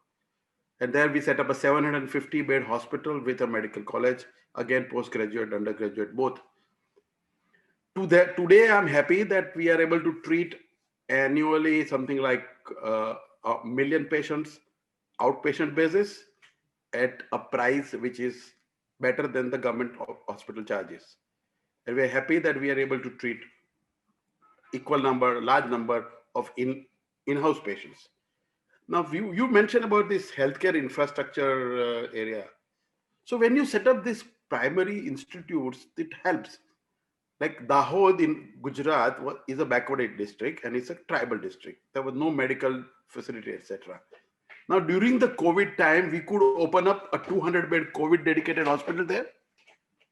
And there we set up a 750-bed hospital with a medical college, again postgraduate, undergraduate, both. Today, I'm happy that we are able to treat annually something like 1 million patients outpatient basis at a price which is better than the government hospital charges. And we're happy that we are able to treat large number of in-house patients. Now, you mentioned about this healthcare infrastructure area. So when you set up these primary institutes, it helps. Like Dahod in Gujarat is a backward district and it's a tribal district. There was no medical facility, etc. Now, during the COVID time, we could open up a 200-bed COVID dedicated hospital there.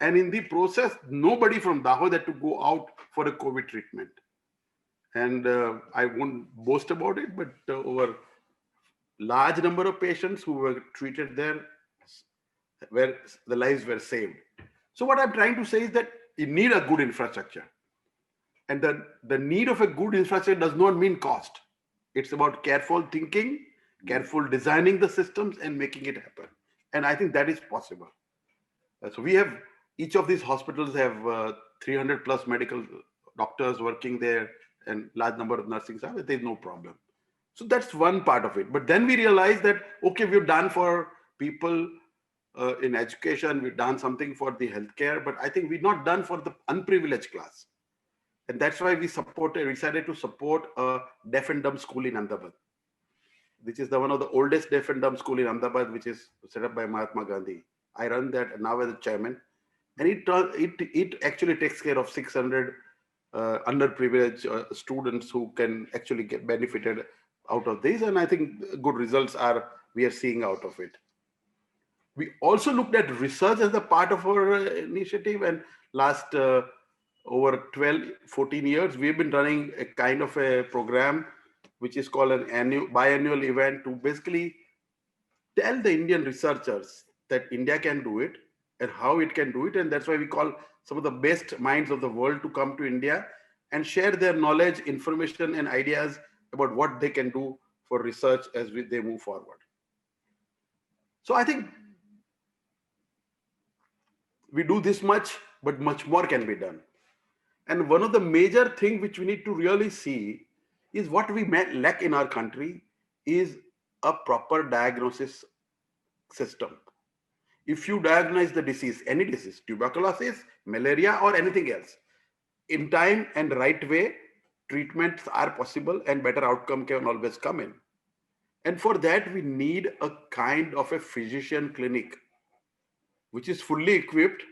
And in the process, nobody from Dahod had to go out for a COVID treatment. And I won't boast about it, but over large number of patients who were treated there, where the lives were saved. So what I'm trying to say is that you need a good infrastructure. And the need of a good infrastructure does not mean cost. It's about careful thinking, careful designing the systems and making it happen. And I think that is possible. So we have, each of these hospitals have 300 plus medical doctors working there and large number of nursing staff. There's no problem. So that's one part of it. But then we realized that, okay, we've done for people in education, we've done something for the healthcare, but I think we've not done for the unprivileged class. And that's why we decided to support a deaf and dumb school in Ahmedabad, which is one of the oldest deaf and dumb school in Ahmedabad, which is set up by Mahatma Gandhi. I run that now as a chairman, and it actually takes care of 600 underprivileged students who can actually get benefited out of this. And I think good results we are seeing out of it. We also looked at research as a part of our initiative, and last over 14 years, we've been running a kind of a program which is called an biannual event to basically tell the Indian researchers that India can do it and how it can do it. And that's why we call some of the best minds of the world to come to India and share their knowledge, information, and ideas about what they can do for research as they move forward. So I think we do this much, but much more can be done. And one of the major things which we need to really see is what we lack in our country is a proper diagnosis system. If you diagnose the disease, any disease, tuberculosis, malaria, or anything else, in time and right way, treatments are possible and better outcome can always come in. And for that, we need a kind of a physician clinic, which is fully equipped.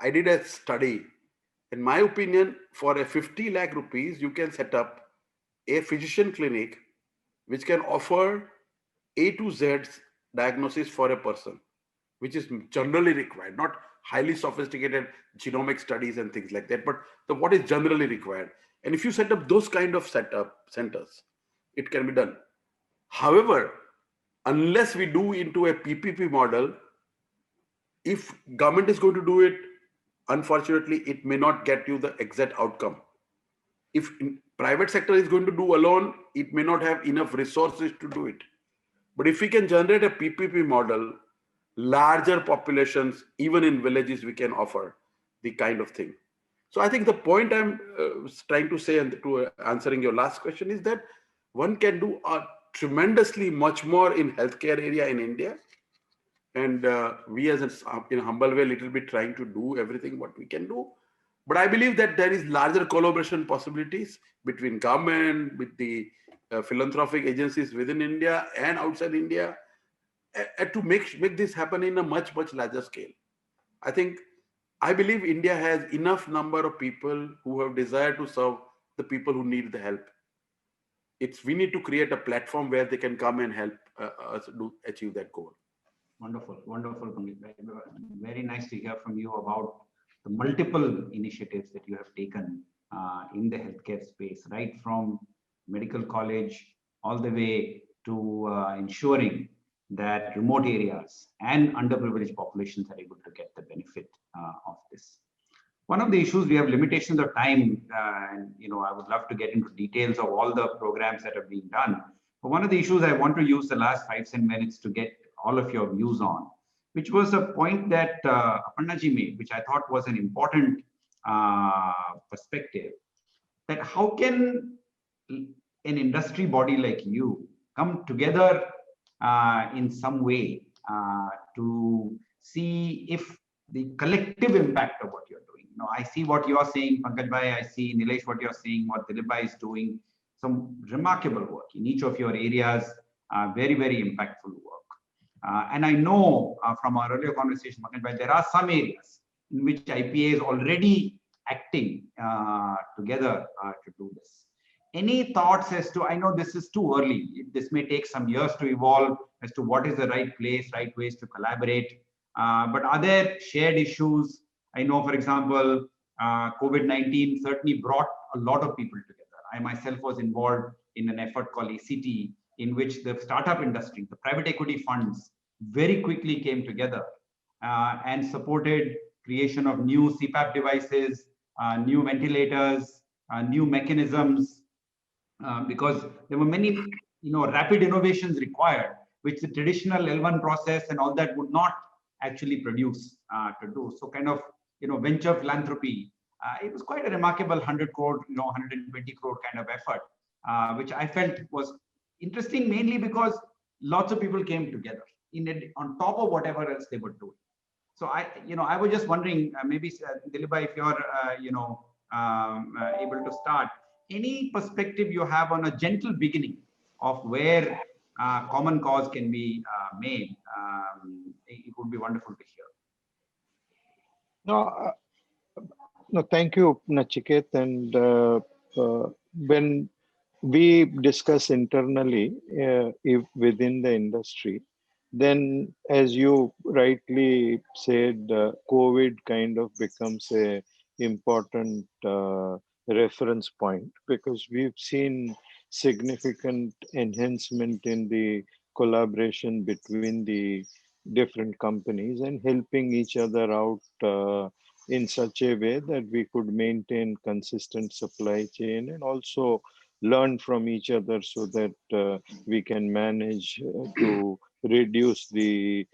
I did a study. In my opinion, for a 50 lakh rupees, you can set up a physician clinic which can offer A to Z diagnosis for a person, which is generally required, not highly sophisticated genomic studies and things like that, but what is generally required. And if you set up those kind of centers, it can be done. However, unless we do into a PPP model, if government is going to do it, unfortunately, it may not get you the exact outcome. If private sector is going to do alone, it may not have enough resources to do it. But if we can generate a PPP model, larger populations, even in villages, we can offer the kind of thing. So I think the point I'm trying to say, and to answering your last question, is that one can do tremendously much more in healthcare area in India. And we as in a humble way, little bit trying to do everything what we can do. But I believe that there is larger collaboration possibilities between government, with the philanthropic agencies within India and outside India, to make this happen in a much, much larger scale. I believe India has enough number of people who have desire to serve the people who need the help. We need to create a platform where they can come and help us achieve that goal. Wonderful, wonderful, Punit. Very nice to hear from you about the multiple initiatives that you have taken in the healthcare space, right from medical college all the way to ensuring that remote areas and underprivileged populations are able to get the benefit of this. One of the issues, we have limitations of time, and I would love to get into details of all the programs that have been done. But one of the issues I want to use the last 5-10 minutes to get all of your views on, which was a point that Aparnaji made, which I thought was an important perspective, that how can an industry body like you come together in some way to see if the collective impact of what you're doing. I see what you're saying, Pankaj Bhai, I see Nilesh, what you're saying, what Dilip Bhai is doing, some remarkable work in each of your areas, very, very impactful work. And I know from our earlier conversation, Pankaj Bhai, there are some areas in which IPA is already acting together to do this. Any thoughts as to, I know this is too early, this may take some years to evolve as to what is the right place, right ways to collaborate, but are there shared issues? I know, for example, COVID-19 certainly brought a lot of people together. I myself was involved in an effort called ACT, in which the startup industry, the private equity funds very quickly came together and supported creation of new CPAP devices, new ventilators, new mechanisms, because there were many rapid innovations required, which the traditional L1 process and all that would not actually produce to do. So kind of venture philanthropy, it was quite a remarkable 100 crore, 120 crore kind of effort, which I felt was interesting, mainly because lots of people came together on top of whatever else they were doing. So I was just wondering, maybe Dilip Bhai, if you're able to start, any perspective you have on a gentle beginning of where common cause can be made, it would be wonderful to hear. No, thank you, Nachiket. And when we discuss internally if within the industry, then as you rightly said, COVID kind of becomes a important reference point, because we've seen significant enhancement in the collaboration between the different companies and helping each other out in such a way that we could maintain consistent supply chain and also learn from each other so that we can manage to reduce the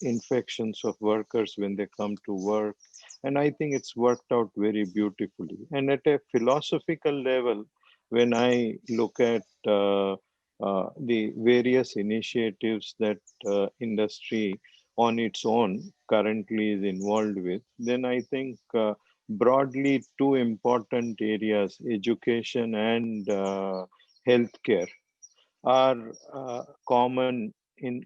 infections of workers when they come to work. And I think it's worked out very beautifully. And at a philosophical level, when I look at the various initiatives that industry on its own currently is involved with, then I think broadly two important areas, education and healthcare, are common in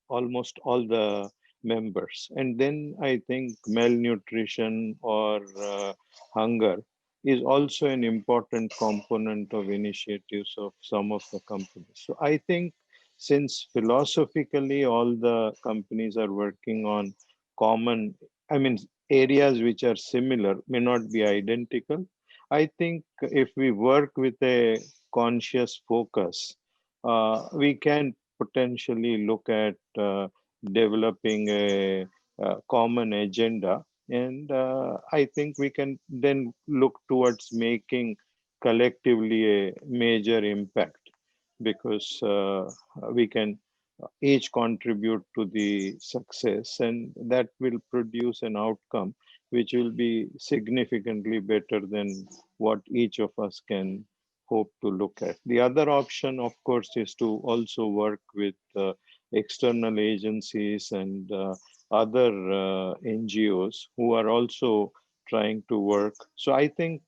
almost all the members. And then I think malnutrition or hunger is also an important component of initiatives of some of the companies. So I think since philosophically all the companies are working on common, areas which are similar, may not be identical. I think if we work with a conscious focus, we can potentially look at developing a common agenda. And I think we can then look towards making collectively a major impact, because we can each contribute to the success, and that will produce an outcome which will be significantly better than what each of us can hope to look at. The other option, of course, is to also work with external agencies and other NGOs who are also trying to work. So I think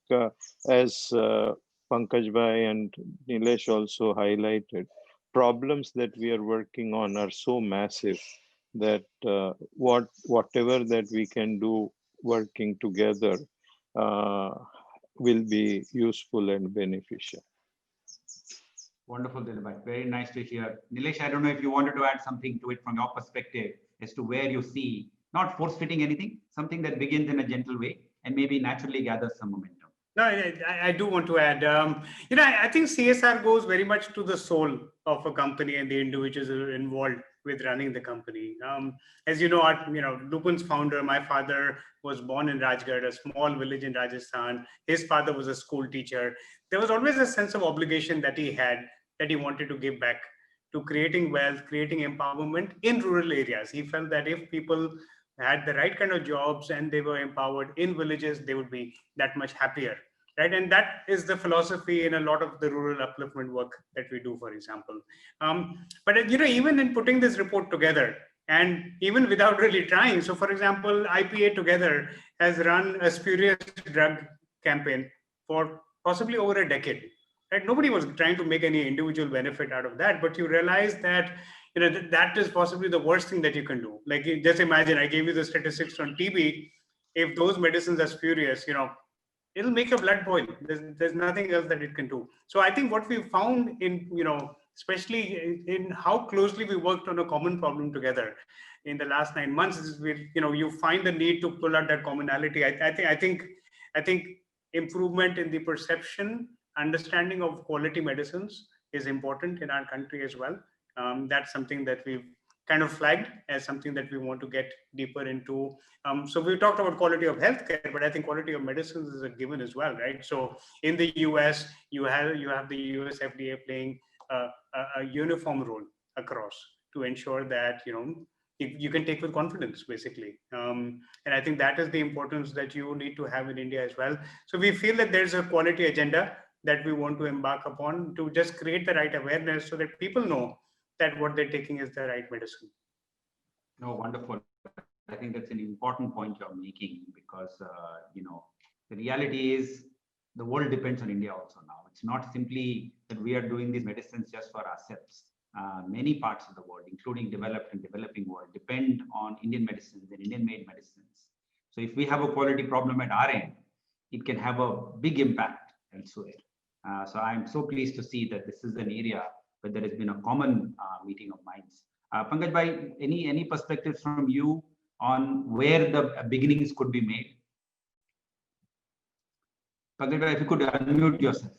as Pankaj Bhai and Nilesh also highlighted, problems that we are working on are so massive that whatever that we can do working together will be useful and beneficial. Wonderful, Dilip. Very nice to hear. Nilesh, I don't know if you wanted to add something to it from your perspective as to where you see, not force fitting anything, something that begins in a gentle way and maybe naturally gathers some momentum. No, I do want to add, I think CSR goes very much to the soul of a company and the individuals who are involved with running the company. As you know, Lupin's founder, my father, was born in Rajgarh, a small village in Rajasthan. His father was a school teacher. There was always a sense of obligation that he had, that he wanted to give back to creating wealth, creating empowerment in rural areas. He felt that if people had the right kind of jobs and they were empowered in villages, they would be that much happier. Right, and that is the philosophy in a lot of the rural upliftment work that we do, for example. But even in putting this report together, and even without really trying, so for example, IPA together has run a spurious drug campaign for possibly over a decade. Right, nobody was trying to make any individual benefit out of that, but you realize that that is possibly the worst thing that you can do. Like, just imagine, I gave you the statistics on TB. If those medicines are spurious, it'll make your blood boil. There's nothing else that it can do. So I think what we found in, especially in how closely we worked on a common problem together in the last 9 months, is you find the need to pull out that commonality. I think improvement in the perception, understanding of quality medicines is important in our country as well. That's something that we've kind of flagged as something that we want to get deeper into. So we talked about quality of healthcare, but I think quality of medicines is a given as well, right? So in the US, you have the US FDA playing a uniform role across to ensure that you can take with confidence, basically. And I think that is the importance that you need to have in India as well. So we feel that there's a quality agenda that we want to embark upon to just create the right awareness so that people know that what they're taking is the right medicine. No, wonderful. I think that's an important point you're making, because the reality is the world depends on India also now. It's not simply that we are doing these medicines just for ourselves. Many parts of the world, including developed and developing world, depend on Indian medicines and Indian-made medicines. So if we have a quality problem at our end, it can have a big impact elsewhere. So I'm so pleased to see that this is an area where there has been a common meeting of minds. Pankaj Bhai, any perspectives from you on where the beginnings could be made? Pankaj Bhai, if you could unmute yourself.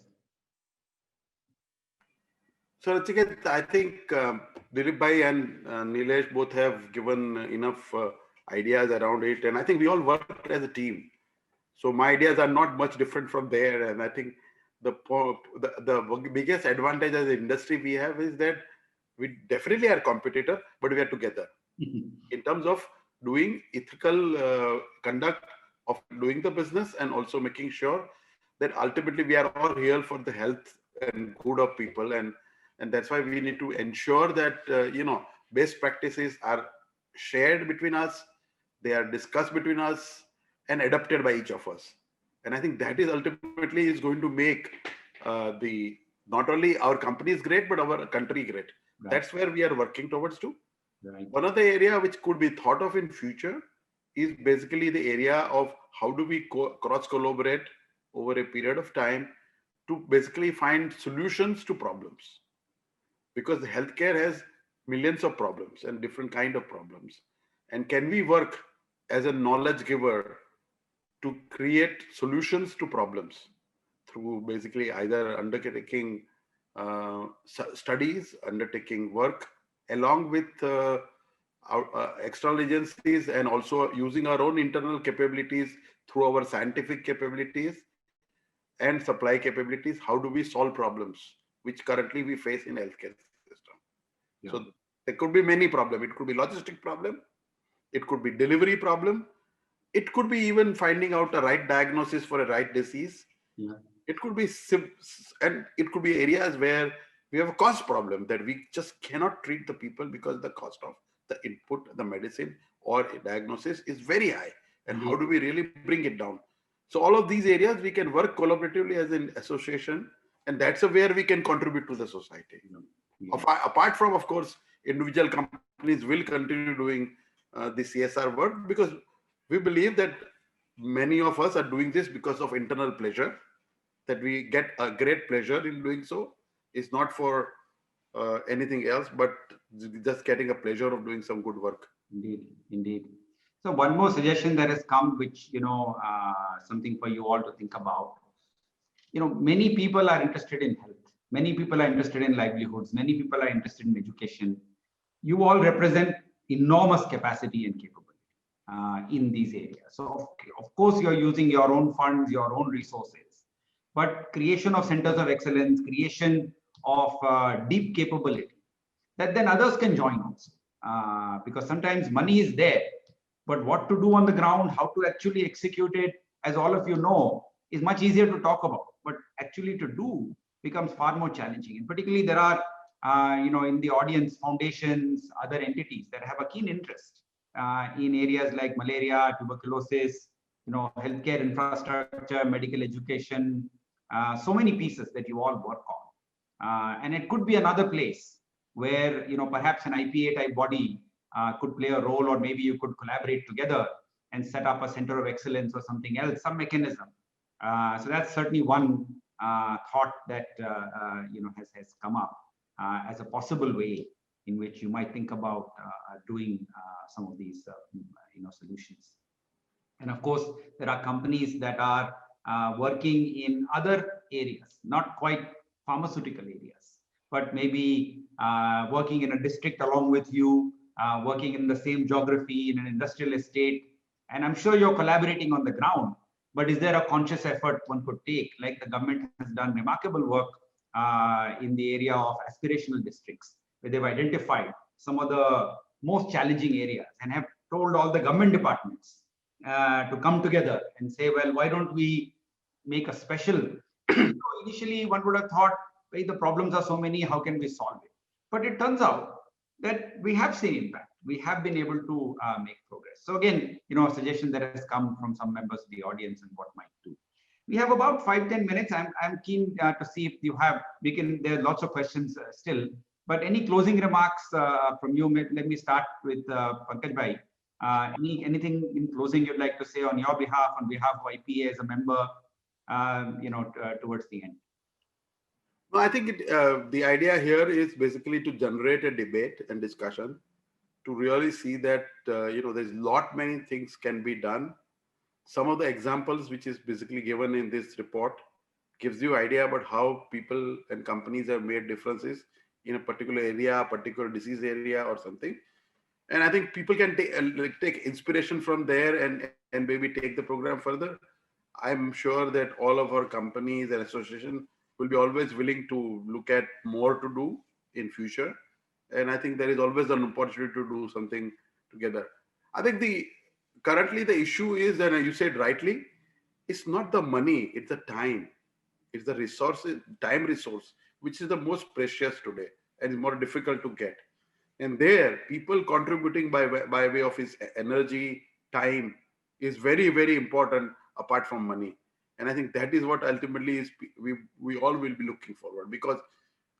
So Nachiket, I think Dilip Bhai and Nilesh both have given enough ideas around it, and I think we all worked as a team. So my ideas are not much different from there, and I think the biggest advantage as an industry we have is that we definitely are competitor, but we are together in terms of doing ethical conduct of doing the business, and also making sure that ultimately we are all here for the health and good of people, and that's why we need to ensure that best practices are shared between us, they are discussed between us and adopted by each of us. And I think that is ultimately is going to make the not only our company is great, but our country great. Right. That's where we are working towards too. Right. One other area which could be thought of in future is basically the area of how do we cross collaborate over a period of time to basically find solutions to problems, because the healthcare has millions of problems and different kind of problems. And can we work as a knowledge giver to create solutions to problems through basically either undertaking studies, undertaking work along with our external agencies, and also using our own internal capabilities through our scientific capabilities and supply capabilities. How do we solve problems which currently we face in healthcare system? Yeah. So there could be many problems. It could be logistic problem, it could be delivery problem, it could be even finding out a right diagnosis for a right disease. Yeah. It could be and it could be areas where we have a cost problem, that we just cannot treat the people because the cost of the input, the medicine or a diagnosis is very high. And how do we really bring it down? So all of these areas we can work collaboratively as an association, and that's where we can contribute to the society. Yeah. Apart from, of course, individual companies will continue doing the CSR work, because we believe that many of us are doing this because of internal pleasure, that we get a great pleasure in doing so. It's not for anything else, but just getting a pleasure of doing some good work. Indeed, indeed. So one more suggestion that has come, which, something for you all to think about. Many people are interested in health. Many people are interested in livelihoods. Many people are interested in education. You all represent enormous capacity and capability in these areas. So of course, you're using your own funds, your own resources, but creation of centers of excellence, creation of deep capability, that then others can join also. Because sometimes money is there, but what to do on the ground, how to actually execute it, as all of you know, is much easier to talk about, but actually to do becomes far more challenging. And particularly there are, in the audience, foundations, other entities that have a keen interest in areas like malaria, tuberculosis, healthcare infrastructure, medical education, so many pieces that you all work on. And it could be another place where, perhaps an IPA type body could play a role, or maybe you could collaborate together and set up a center of excellence or something else, some mechanism. So that's certainly one thought that has come up as a possible way in which you might think about doing some of these solutions. And of course, there are companies that are working in other areas, not quite pharmaceutical areas, but maybe working in a district along with you, working in the same geography in an industrial estate. And I'm sure you're collaborating on the ground, but is there a conscious effort one could take, like the government has done remarkable work in the area of aspirational districts, where they've identified some of the most challenging areas and have told all the government departments to come together and say, well, why don't we make a special? Initially, one would have thought, well, the problems are so many, how can we solve it? But it turns out that we have seen impact. We have been able to make progress. So again, a suggestion that has come from some members of the audience and what might do. We have about 5-10 minutes. I'm keen to see if you have, there are lots of questions still, but any closing remarks from you? Let me start with Pankaj Bhai. Anything in closing you'd like to say on your behalf, on behalf of IPA as a member, towards the end? No, I think the idea here is basically to generate a debate and discussion, to really see that there's many things can be done. Some of the examples which is basically given in this report gives you idea about how people and companies have made differences in a particular area, a particular disease area or something. And I think people can take inspiration from there and maybe take the program further. I'm sure that all of our companies and associations will be always willing to look at more to do in future. And I think there is always an opportunity to do something together. I think currently the issue is, and you said rightly, it's not the money, it's the time. It's the resources, time resource, which is the most precious today and is more difficult to get. And there, people contributing by way of his energy, time is very, very important apart from money. And I think that is what ultimately is we all will be looking forward, because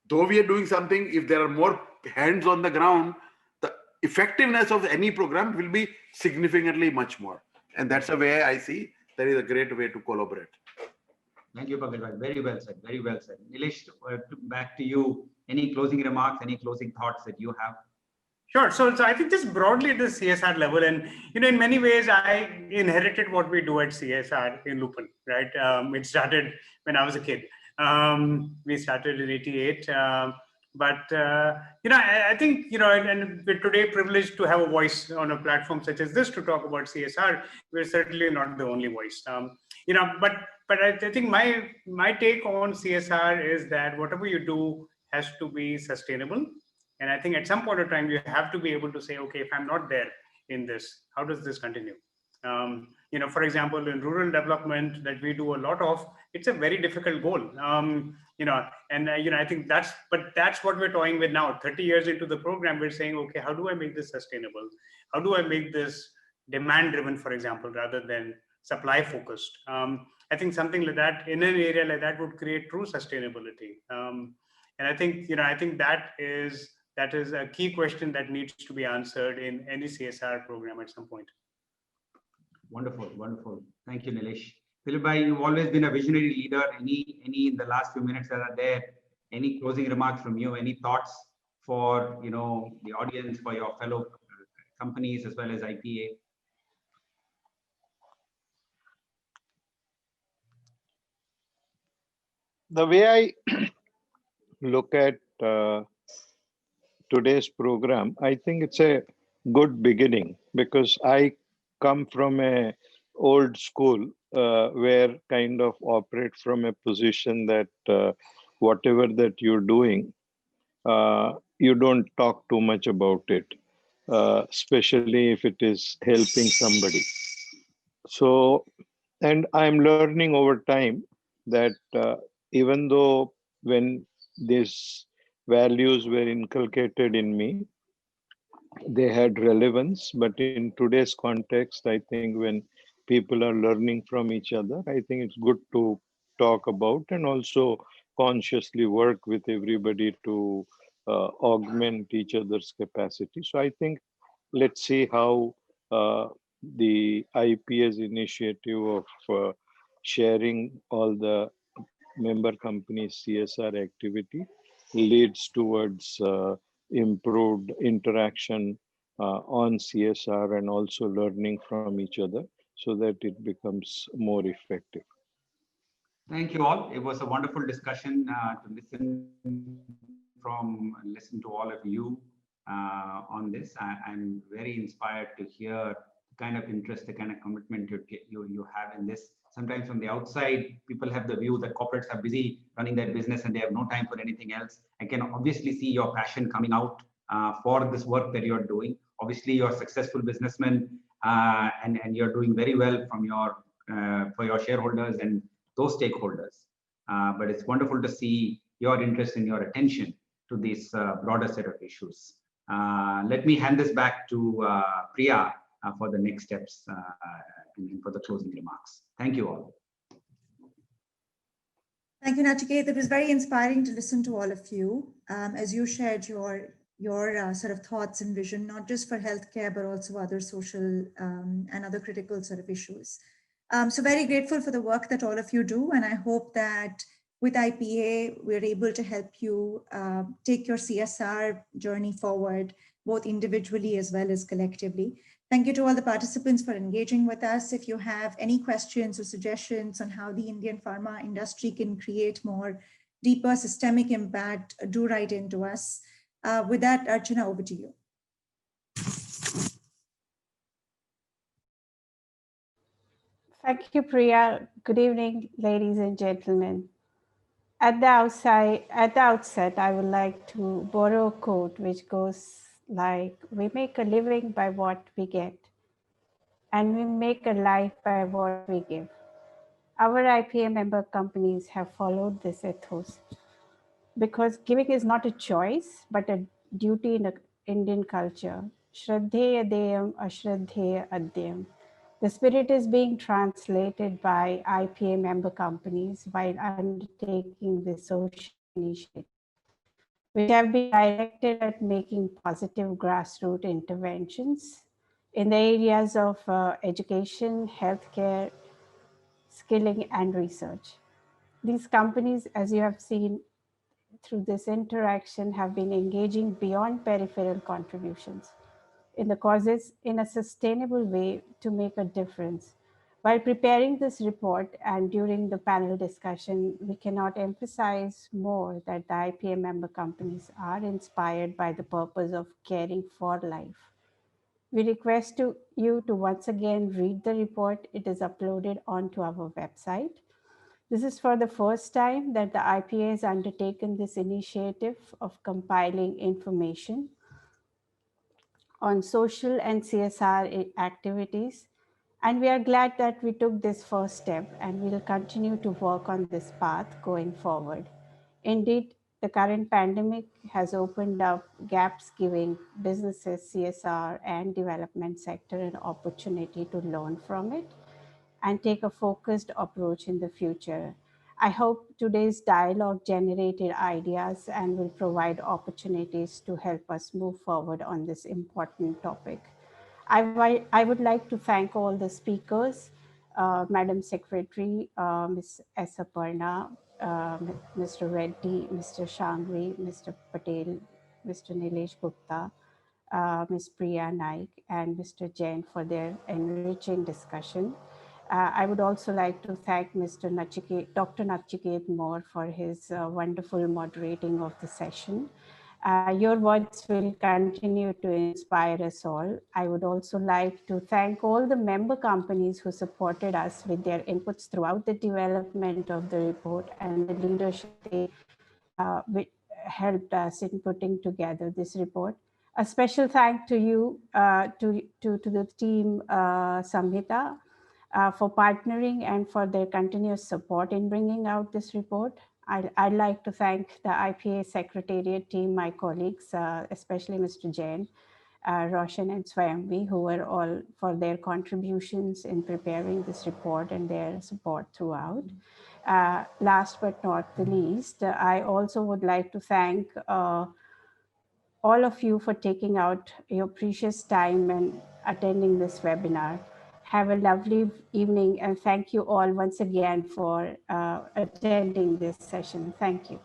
though we are doing something, if there are more hands on the ground, the effectiveness of any program will be significantly much more. And that's a way I see there is a great way to collaborate. Thank you, Pankaj. Very well said. Very well said. Nilesh, back to you. Any closing remarks, any closing thoughts that you have? Sure. So I think just broadly at the CSR level, and in many ways, I inherited what we do at CSR in Lupin, right? It started when I was a kid. We started in '88, but I think and we're today privileged to have a voice on a platform such as this to talk about CSR. We're certainly not the only voice, but I think my take on CSR is that whatever you do has to be sustainable. And I think at some point of time, you have to be able to say, okay, if I'm not there in this, how does this continue? For example, in rural development that we do a lot of, it's a very difficult goal. I think that's what we're toying with now. 30 years into the program, we're saying, okay, how do I make this sustainable? How do I make this demand driven, for example, rather than supply focused? I think something like that in an area like that would create true sustainability. And I think that is a key question that needs to be answered in any CSR program at some point. Wonderful, wonderful. Thank you, Nilesh. Philip Bhai, you've always been a visionary leader. Any in the last few minutes that are there, any closing remarks from you? Any thoughts for the audience, for your fellow companies as well as IPA? The way I look at today's program, I think it's a good beginning, because I come from a old school where kind of operate from a position that whatever that you're doing, you don't talk too much about it, especially if it is helping somebody. So, and I'm learning over time that even though when these values were inculcated in me, they had relevance, but in today's context, I think when people are learning from each other, I think it's good to talk about and also consciously work with everybody to augment each other's capacity. So I think let's see how the IPA's initiative of sharing all the member companies' CSR activity leads towards improved interaction on CSR and also learning from each other so that it becomes more effective. Thank you all. It was a wonderful discussion to listen to all of you on this. I'm very inspired to hear the kind of interest, the kind of commitment you have in this. Sometimes from the outside, people have the view that corporates are busy running their business and they have no time for anything else. I can obviously see your passion coming out for this work that you're doing. Obviously, you're a successful businessman and you're doing very well from for your shareholders and those stakeholders. But it's wonderful to see your interest and your attention to this broader set of issues. Let me hand this back to Priya for the next steps and for the closing remarks. Thank you all. Thank you, Nachiket. It was very inspiring to listen to all of you as you shared your sort of thoughts and vision, not just for healthcare, but also other social and other critical sort of issues. So very grateful for the work that all of you do. And I hope that with IPA, we're able to help you take your CSR journey forward, both individually as well as collectively. Thank you to all the participants for engaging with us. If you have any questions or suggestions on how the Indian pharma industry can create more deeper systemic impact, do write into us. With that, Archana, over to you. Thank you, Priya. Good evening, ladies and gentlemen. At the outset, I would like to borrow a quote which goes like, "We make a living by what we get, and we make a life by what we give." Our IPA member companies have followed this ethos because giving is not a choice, but a duty in Indian culture. Shraddheya deyam, ashraddheya adyam. The spirit is being translated by IPA member companies while undertaking this social initiative, which have been directed at making positive grassroots interventions in the areas of education, healthcare, skilling, and research. These companies, as you have seen through this interaction, have been engaging beyond peripheral contributions in the causes in a sustainable way to make a difference. While preparing this report and during the panel discussion, we cannot emphasize more that the IPA member companies are inspired by the purpose of caring for life. We request you to once again read the report. It is uploaded onto our website. This is for the first time that the IPA has undertaken this initiative of compiling information on social and CSR activities. And we are glad that we took this first step, and we will continue to work on this path going forward. Indeed, the current pandemic has opened up gaps, giving businesses, CSR, and development sector an opportunity to learn from it and take a focused approach in the future. I hope today's dialogue generated ideas and will provide opportunities to help us move forward on this important topic. I would like to thank all the speakers, Madam Secretary, Ms. S. Aparna, Mr. Reddy, Mr. Shangvi, Mr. Patel, Mr. Nilesh Gupta, Ms. Priya Naik, and Mr. Jain for their enriching discussion. I would also like to thank Dr. Nachiket Moore for his wonderful moderating of the session. Your words will continue to inspire us all. I would also like to thank all the member companies who supported us with their inputs throughout the development of the report and the leadership they helped us in putting together this report. A special thank to you, to the team Samhita, for partnering and for their continuous support in bringing out this report. I'd like to thank the IPA Secretariat team, my colleagues, especially Mr. Jain, Roshan and Swayamvi, who were all for their contributions in preparing this report and their support throughout. Last but not the least, I also would like to thank all of you for taking out your precious time and attending this webinar. Have a lovely evening, and thank you all once again for attending this session. Thank you.